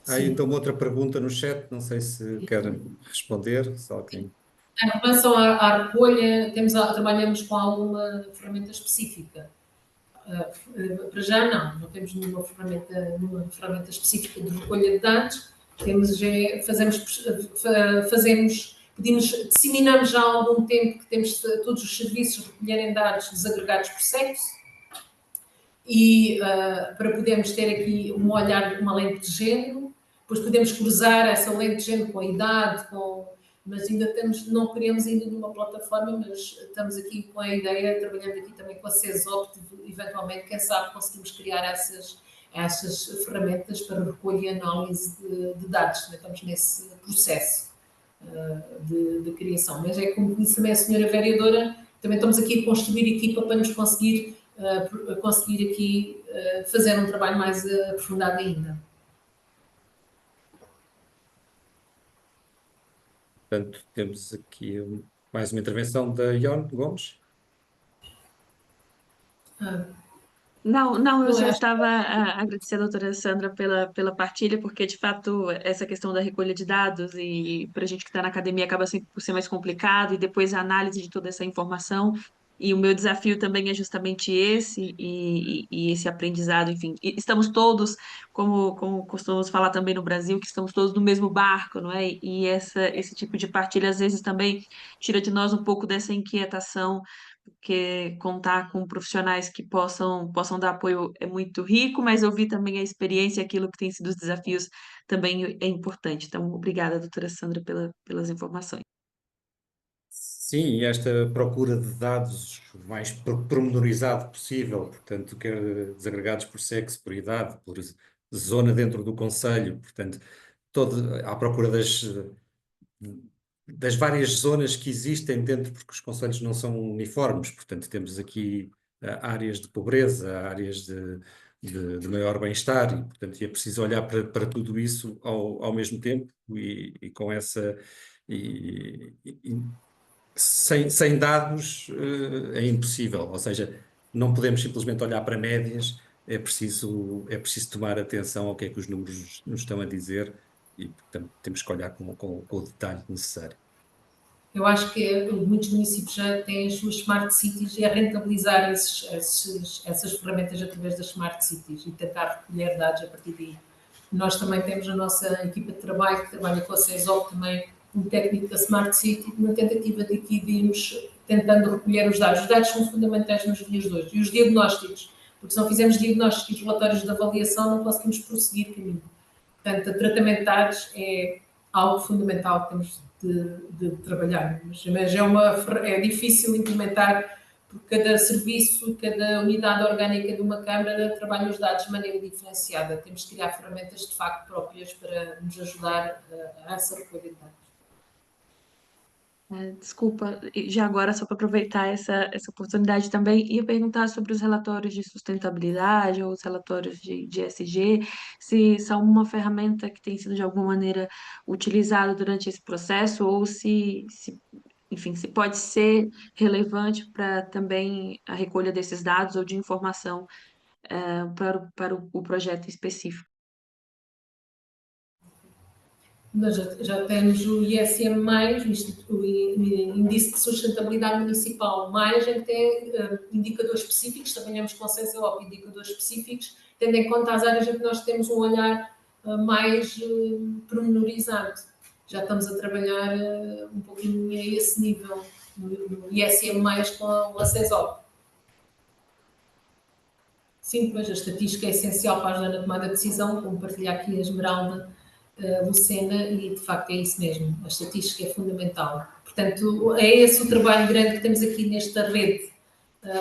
ainda uma outra pergunta no chat, não sei se querem responder, se alguém... Em relação à recolha, trabalhamos com alguma ferramenta específica. Para já não temos nenhuma ferramenta específica de recolha de dados, disseminamos já há algum tempo que temos todos os serviços recolherem dados desagregados por sexo, e para podermos ter aqui um olhar, uma lente de género, depois podemos cruzar essa lente de género com a idade, mas ainda não criamos ainda nenhuma plataforma, mas estamos aqui com a ideia, trabalhando aqui também com a CESOP, eventualmente, quem sabe, conseguimos criar essas ferramentas para recolha e análise de dados. Também estamos nesse processo de criação. Mas é como disse também a senhora vereadora, também estamos aqui a construir equipa para nos conseguir aqui fazer um trabalho mais aprofundado ainda. Portanto, temos aqui mais uma intervenção da Ione Gomes. Não, eu só estava a agradecer a doutora Sandra pela partilha, porque, de fato, essa questão da recolha de dados e para a gente que está na academia acaba sempre por ser mais complicado, e depois a análise de toda essa informação. E o meu desafio também é justamente esse, e esse aprendizado, enfim. E estamos todos, como costumamos falar também no Brasil, que estamos todos no mesmo barco, não é? E esse tipo de partilha, às vezes, também tira de nós um pouco dessa inquietação, porque contar com profissionais que possam dar apoio é muito rico, mas ouvir também a experiência, aquilo que tem sido os desafios, também é importante. Então, obrigada, doutora Sandra, pelas informações. Sim, e esta procura de dados o mais pormenorizado possível, portanto, quer desagregados por sexo, por idade, por zona dentro do concelho, portanto, à procura das várias zonas que existem dentro, porque os concelhos não são uniformes, portanto, temos aqui áreas de pobreza, áreas de maior bem-estar, e, portanto, é preciso olhar para tudo isso ao mesmo tempo, e com essa... Sem dados é impossível, ou seja, não podemos simplesmente olhar para médias, é preciso tomar atenção ao que é que os números nos estão a dizer, e, portanto, temos que olhar com o detalhe necessário. Eu acho que muitos municípios já têm as suas smart cities e a rentabilizar essas ferramentas através das smart cities e tentar recolher dados a partir daí. Nós também temos a nossa equipa de trabalho, que trabalha com a CESOP também, um técnico da Smart City, na tentativa de aqui irmos tentando recolher os dados. Os dados são fundamentais nos dias de hoje. E os diagnósticos, porque se não fizermos diagnósticos e relatórios de avaliação, não conseguimos prosseguir caminho. Portanto, o tratamento de dados é algo fundamental que temos de trabalhar. Mas é difícil implementar porque cada serviço, cada unidade orgânica de uma Câmara trabalha os dados de maneira diferenciada. Temos que criar ferramentas de facto próprias para nos ajudar a essa recolha de dados. Desculpa, e já agora, só para aproveitar essa oportunidade também, ia perguntar sobre os relatórios de sustentabilidade ou os relatórios de ESG, se são uma ferramenta que tem sido de alguma maneira utilizada durante esse processo ou enfim, se pode ser relevante para também a recolha desses dados ou de informação para o projeto específico. Nós já temos o ISM+, o Índice de Sustentabilidade Municipal, mais em que tem indicadores específicos, trabalhamos com a CESOP, indicadores específicos, tendo em conta as áreas em que nós temos um olhar mais pormenorizado. Já estamos a trabalhar um pouquinho a esse nível, no ISM+, com a CESOP. Sim, pois a estatística é essencial para ajudar na tomada de decisão, como partilha aqui a Esmeralda, Lucena, e de facto é isso mesmo, a estatística é fundamental. Portanto, é esse o trabalho grande que temos aqui nesta rede,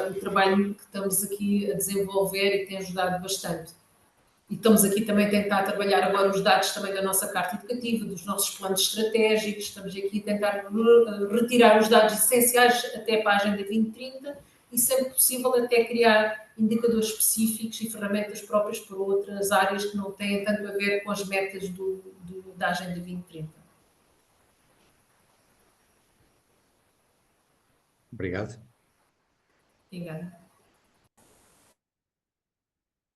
o trabalho que estamos aqui a desenvolver e que tem ajudado bastante. E estamos aqui também a tentar trabalhar agora os dados também da nossa carta educativa, dos nossos planos estratégicos, estamos aqui a tentar retirar os dados essenciais até para a Agenda 2030 e, sempre possível, até criar indicadores específicos e ferramentas próprias para outras áreas que não têm tanto a ver com as metas da Agenda 2030. Obrigado. Obrigada.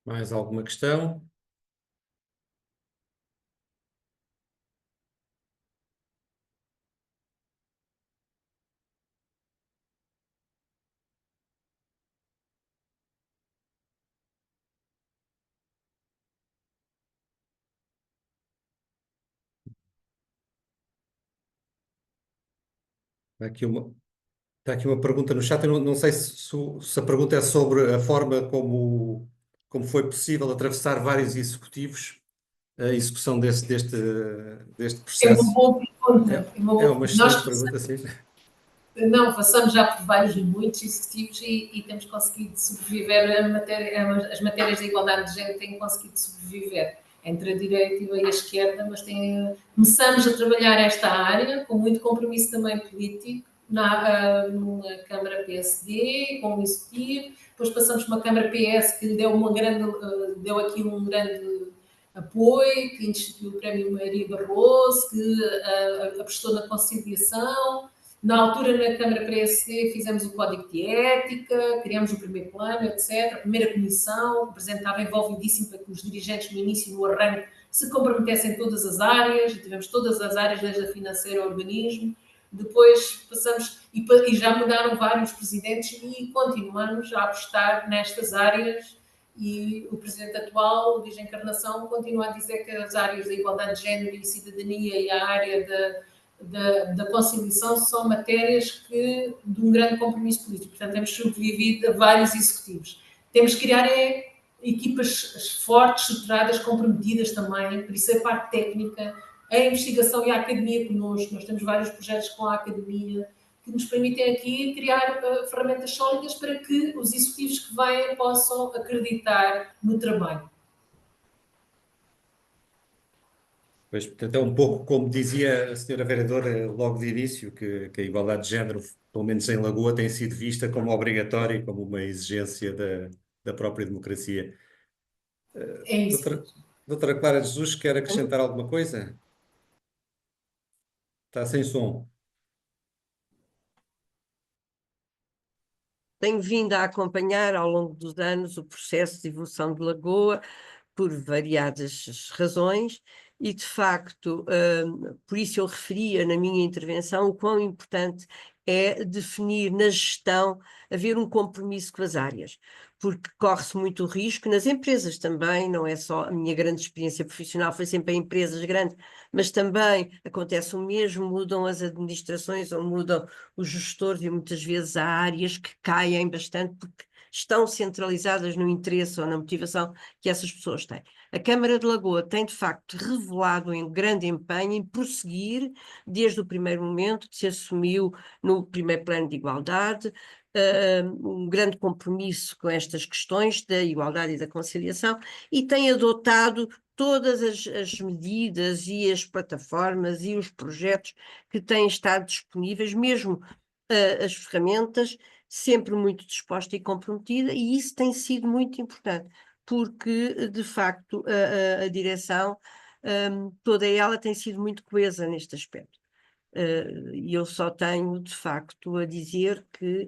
Mais alguma questão? Está aqui uma pergunta no chat, eu não sei se a pergunta é sobre a forma como foi possível atravessar vários executivos a execução deste É processo. uma boa pergunta. É uma excelente pergunta, sim. Não, passamos já por muitos executivos e temos conseguido sobreviver as matérias de igualdade de género têm conseguido sobreviver entre a direita e a esquerda, mas começamos a trabalhar esta área com muito compromisso também político numa Câmara PSD, com o Executivo, depois passamos para uma Câmara PS que lhe deu aqui um grande apoio, que instituiu o Prémio Maria Barroso, que apostou na conciliação. Na altura, na Câmara PSD, fizemos o Código de Ética, criamos o primeiro plano, etc. A primeira comissão, apresentava envolvidíssimo para que os dirigentes no início, no arranque, se comprometessem em todas as áreas, e tivemos todas as áreas, desde a financeira ao urbanismo. Depois passamos, e já mudaram vários presidentes, e continuamos a apostar nestas áreas, e o presidente atual, Luís Encarnação, continua a dizer que as áreas da igualdade de género e cidadania e a área da conciliação são matérias de um grande compromisso político. Portanto, temos sobrevivido a vários executivos. Temos que criar equipas fortes, estruturadas, comprometidas também, por isso a parte técnica, a investigação e a academia connosco. Nós temos vários projetos com a academia que nos permitem aqui criar ferramentas sólidas para que os executivos que venham possam acreditar no trabalho. Pois, portanto, é um pouco como dizia a senhora vereadora logo de início, que a igualdade de género, pelo menos em Lagoa, tem sido vista como obrigatória e como uma exigência da própria democracia. É isso. Doutora Clara Jesus, quer acrescentar alguma coisa? Está sem som. Tenho vindo a acompanhar ao longo dos anos o processo de evolução de Lagoa por variadas razões e, de facto, por isso eu referia na minha intervenção o quão importante é definir na gestão, haver um compromisso com as áreas, porque corre-se muito risco nas empresas também, não é só a minha grande experiência profissional, foi sempre em empresas grandes, mas também acontece o mesmo, mudam as administrações ou mudam os gestores e muitas vezes há áreas que caem bastante porque estão centralizadas no interesse ou na motivação que essas pessoas têm. A Câmara de Lagoa tem, de facto, revelado um grande empenho em prosseguir desde o primeiro momento que se assumiu no primeiro plano de igualdade, um grande compromisso com estas questões da igualdade e da conciliação e tem adotado todas as medidas e as plataformas e os projetos que têm estado disponíveis, mesmo as ferramentas, sempre muito disposta e comprometida, e isso tem sido muito importante, porque, de facto, a direção, toda ela tem sido muito coesa neste aspecto. E eu só tenho, de facto, a dizer que,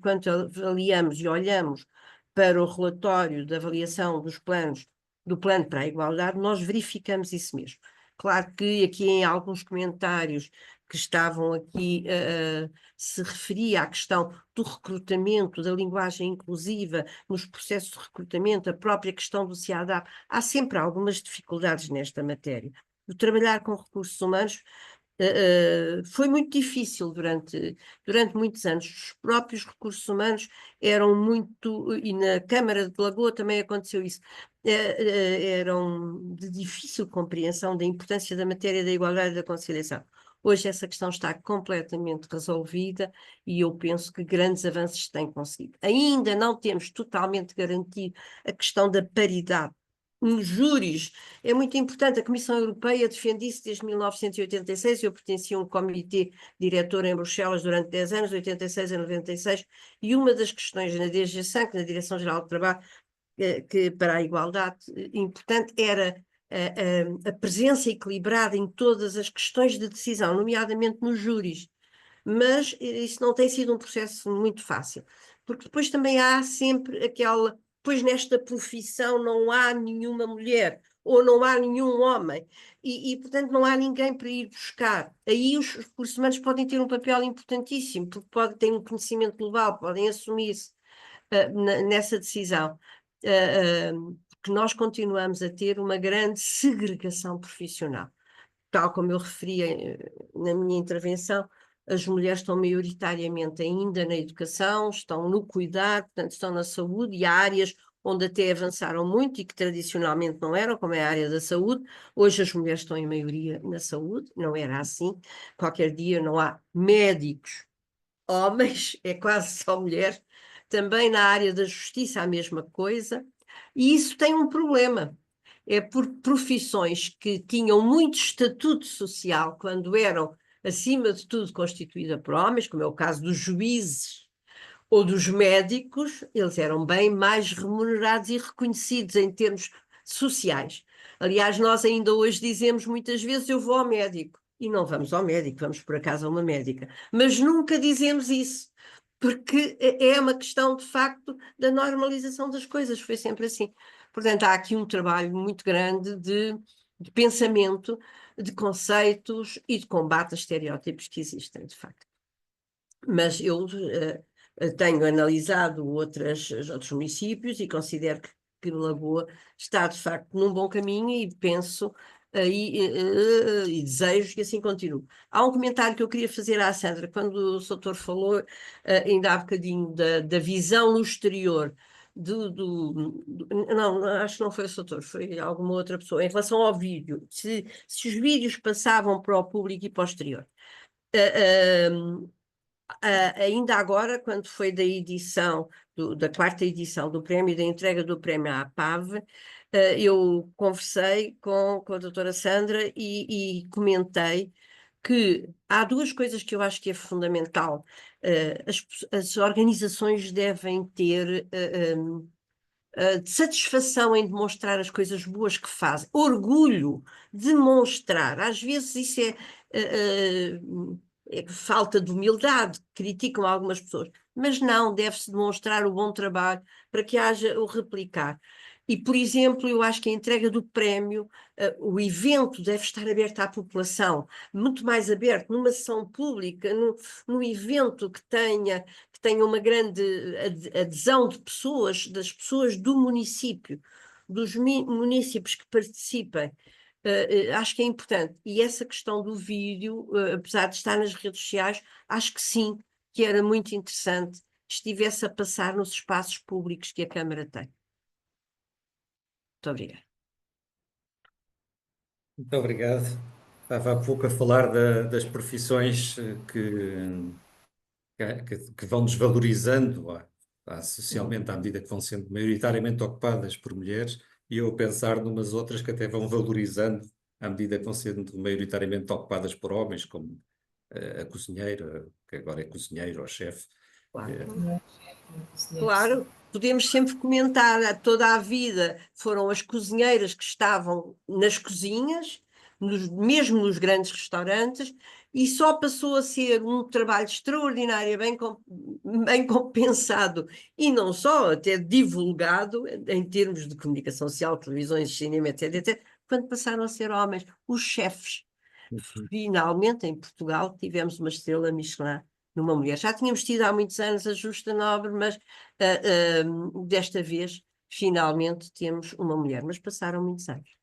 quando avaliamos e olhamos para o relatório de avaliação dos planos, do Plano para a Igualdade, nós verificamos isso mesmo. Claro que aqui em alguns comentários que estavam aqui, se referia à questão do recrutamento, da linguagem inclusiva nos processos de recrutamento, a própria questão do CIADAP, há sempre algumas dificuldades nesta matéria. O trabalhar com recursos humanos foi muito difícil durante muitos anos. Os próprios recursos humanos eram muito, e na Câmara de Lagoa também aconteceu isso, eram de difícil compreensão da importância da matéria da igualdade e da conciliação. Hoje essa questão está completamente resolvida e eu penso que grandes avanços se têm conseguido. Ainda não temos totalmente garantido a questão da paridade nos júris. É muito importante. A Comissão Europeia defende isso desde 1986. Eu pertencia a um comitê diretor em Bruxelas durante 10 anos, de 86 a 96, e uma das questões na DGSANC, na Direção-Geral do Trabalho, que para a igualdade importante era a presença equilibrada em todas as questões de decisão, nomeadamente nos júris. Mas isso não tem sido um processo muito fácil, porque depois também há sempre aquela, pois nesta profissão não há nenhuma mulher, ou não há nenhum homem, portanto não há ninguém para ir buscar. Aí os recursos humanos podem ter um papel importantíssimo, porque têm um conhecimento global, podem assumir-se nessa decisão. Porque nós continuamos a ter uma grande segregação profissional. Tal como eu referi na minha intervenção, as mulheres estão maioritariamente ainda na educação, estão no cuidado, portanto, estão na saúde, e há áreas onde até avançaram muito e que tradicionalmente não eram, como é a área da saúde. Hoje as mulheres estão em maioria na saúde, não era assim. Qualquer dia não há médicos homens, é quase só mulheres. Também na área da justiça a mesma coisa. E isso tem um problema. É por profissões que tinham muito estatuto social quando eram, acima de tudo, constituídas por homens, como é o caso dos juízes ou dos médicos, eles eram bem mais remunerados e reconhecidos em termos sociais. Aliás, nós ainda hoje dizemos muitas vezes: eu vou ao médico. E não vamos ao médico, vamos por acaso a uma médica. Mas nunca dizemos isso, porque é uma questão, de facto, da normalização das coisas. Foi sempre assim. Portanto, há aqui um trabalho muito grande de pensamento, de conceitos e de combate a estereótipos que existem, de facto. Mas eu tenho analisado outros municípios e considero que Lagoa está, de facto, num bom caminho e penso e desejo que assim continue. Há um comentário que eu queria fazer à Sandra, quando o Soutor falou, ainda há bocadinho, da visão no exterior. Não, acho que não foi o Soutor, foi alguma outra pessoa, em relação ao vídeo, se os vídeos passavam para o público e para o exterior. Ainda agora, quando foi da edição, da quarta edição do prémio, da entrega do prémio à PAV, eu conversei com a doutora Sandra e comentei que há duas coisas que eu acho que é fundamental. As organizações devem ter de satisfação em demonstrar as coisas boas que fazem, orgulho de mostrar. Às vezes isso é falta de humildade, criticam algumas pessoas, mas não, deve-se demonstrar o bom trabalho para que haja o replicar. E, por exemplo, eu acho que a entrega do prémio, o evento deve estar aberto à população, muito mais aberto, numa sessão pública, num evento que tenha uma grande adesão de pessoas, das pessoas do município, dos municípios que participem. Acho que é importante. E essa questão do vídeo, apesar de estar nas redes sociais, acho que sim, que era muito interessante que estivesse a passar nos espaços públicos que a Câmara tem. Muito obrigada. Muito obrigado. Estava há pouco a falar das profissões que vão desvalorizando socialmente à medida que vão sendo maioritariamente ocupadas por mulheres, e eu a pensar numas outras que até vão valorizando à medida que vão sendo maioritariamente ocupadas por homens, como a cozinheira, que agora é cozinheiro ou chefe. Claro. Claro, podemos sempre comentar, toda a vida foram as cozinheiras que estavam nas cozinhas, mesmo nos grandes restaurantes, e só passou a ser um trabalho extraordinário, bem compensado, e não só, até divulgado em termos de comunicação social, televisões, cinema, etc., quando passaram a ser homens, os chefes. Finalmente, em Portugal, tivemos uma estrela Michelin numa mulher. Já tínhamos tido há muitos anos a Justa Nobre, mas desta vez, finalmente, temos uma mulher. Mas passaram muitos anos.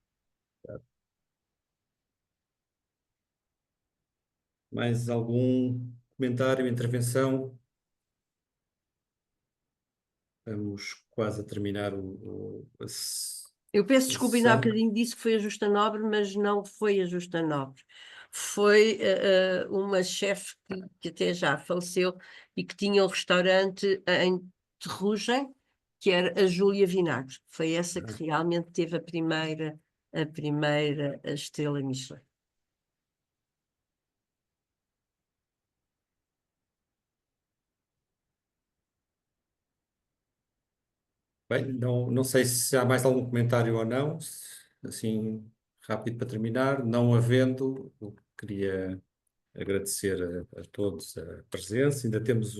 Mais algum comentário, intervenção? Estamos quase a terminar Eu peço desculpa, ainda há sessão. bocadinho disse que foi a Justa Nobre, mas não foi a Justa Nobre. Foi uma chefe que até já faleceu e que tinha um restaurante em Terrugem, que era a Júlia Vinagre. Foi essa que realmente teve a primeira estrela Michelin. Bem, não sei se há mais algum comentário ou não, assim, rápido para terminar. Não havendo, eu queria agradecer a todos a presença. Ainda temos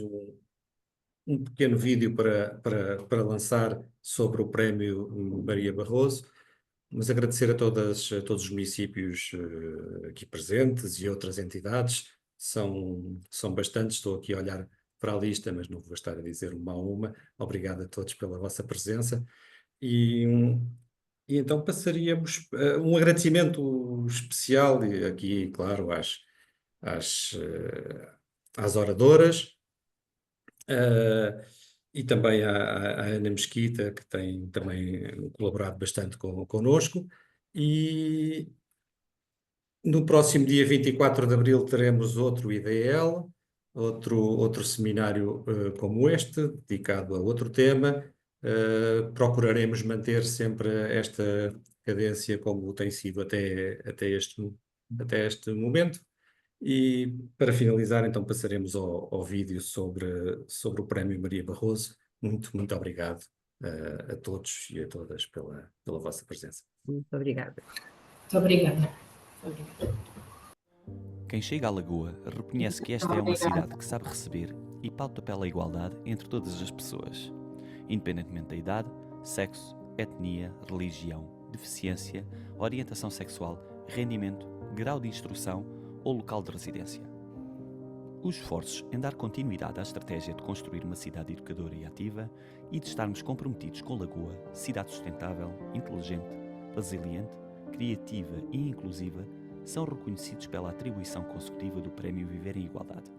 um pequeno vídeo para lançar sobre o Prémio Maria Barroso, mas agradecer a todos os municípios aqui presentes e outras entidades. São bastantes, estou aqui a olhar para a lista, mas não vou estar a dizer uma a uma. Obrigado a todos pela vossa presença. E então passaríamos um agradecimento especial, e aqui, claro, às oradoras, e também à Ana Mesquita, que tem também colaborado bastante connosco. E no próximo dia 24 de abril teremos outro IDL, outro seminário como este, dedicado a outro tema. Procuraremos manter sempre esta cadência como tem sido até este momento. E para finalizar, então passaremos ao vídeo sobre o Prémio Maria Barroso. Muito obrigado a todos e a todas pela vossa presença. Muito obrigada. Muito obrigada. Quem chega à Lagoa reconhece que esta é uma cidade que sabe receber e pauta pela igualdade entre todas as pessoas, independentemente da idade, sexo, etnia, religião, deficiência, orientação sexual, rendimento, grau de instrução ou local de residência. Os esforços em dar continuidade à estratégia de construir uma cidade educadora e ativa e de estarmos comprometidos com Lagoa, cidade sustentável, inteligente, resiliente, criativa e inclusiva, são reconhecidos pela atribuição consecutiva do Prémio Viver em Igualdade,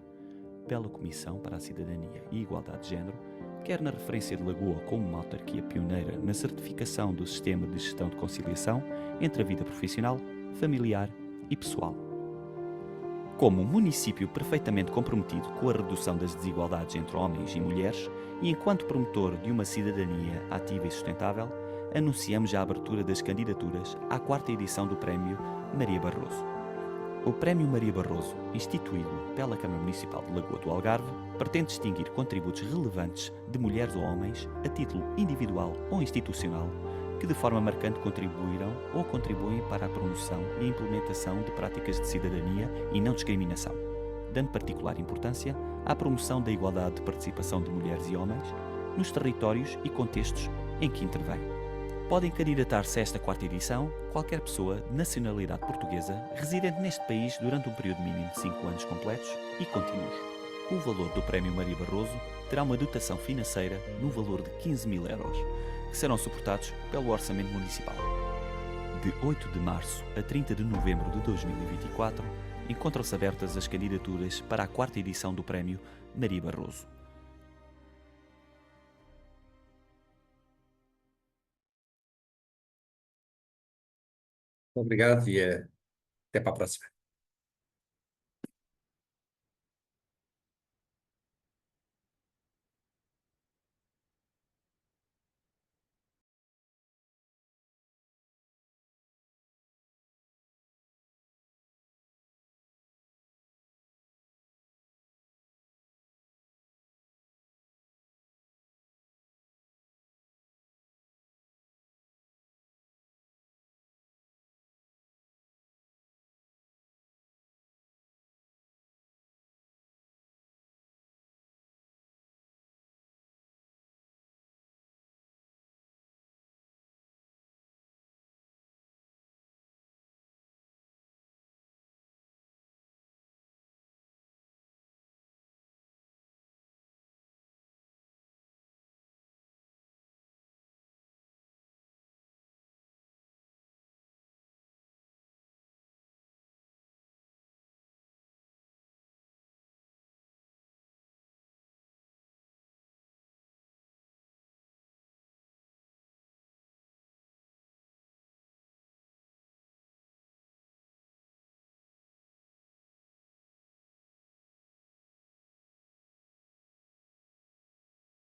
pela Comissão para a Cidadania e Igualdade de Género, quer na referência de Lagoa como uma autarquia pioneira na certificação do sistema de gestão de conciliação entre a vida profissional, familiar e pessoal. Como um município perfeitamente comprometido com a redução das desigualdades entre homens e mulheres e enquanto promotor de uma cidadania ativa e sustentável, anunciamos a abertura das candidaturas à 4ª edição do Prémio Maria Barroso. O Prémio Maria Barroso, instituído pela Câmara Municipal de Lagoa do Algarve, pretende distinguir contributos relevantes de mulheres ou homens, a título individual ou institucional, que de forma marcante contribuíram ou contribuem para a promoção e a implementação de práticas de cidadania e não discriminação, dando particular importância à promoção da igualdade de participação de mulheres e homens nos territórios e contextos em que intervêm. Podem candidatar-se a esta 4ª edição qualquer pessoa de nacionalidade portuguesa residente neste país durante um período mínimo de 5 anos completos e contínuos. O valor do Prémio Maria Barroso terá uma dotação financeira no valor de 15.000 euros, que serão suportados pelo Orçamento Municipal. De 8 de março a 30 de novembro de 2024, encontram-se abertas as candidaturas para a 4ª edição do Prémio Maria Barroso. Obrigado e até para a próxima.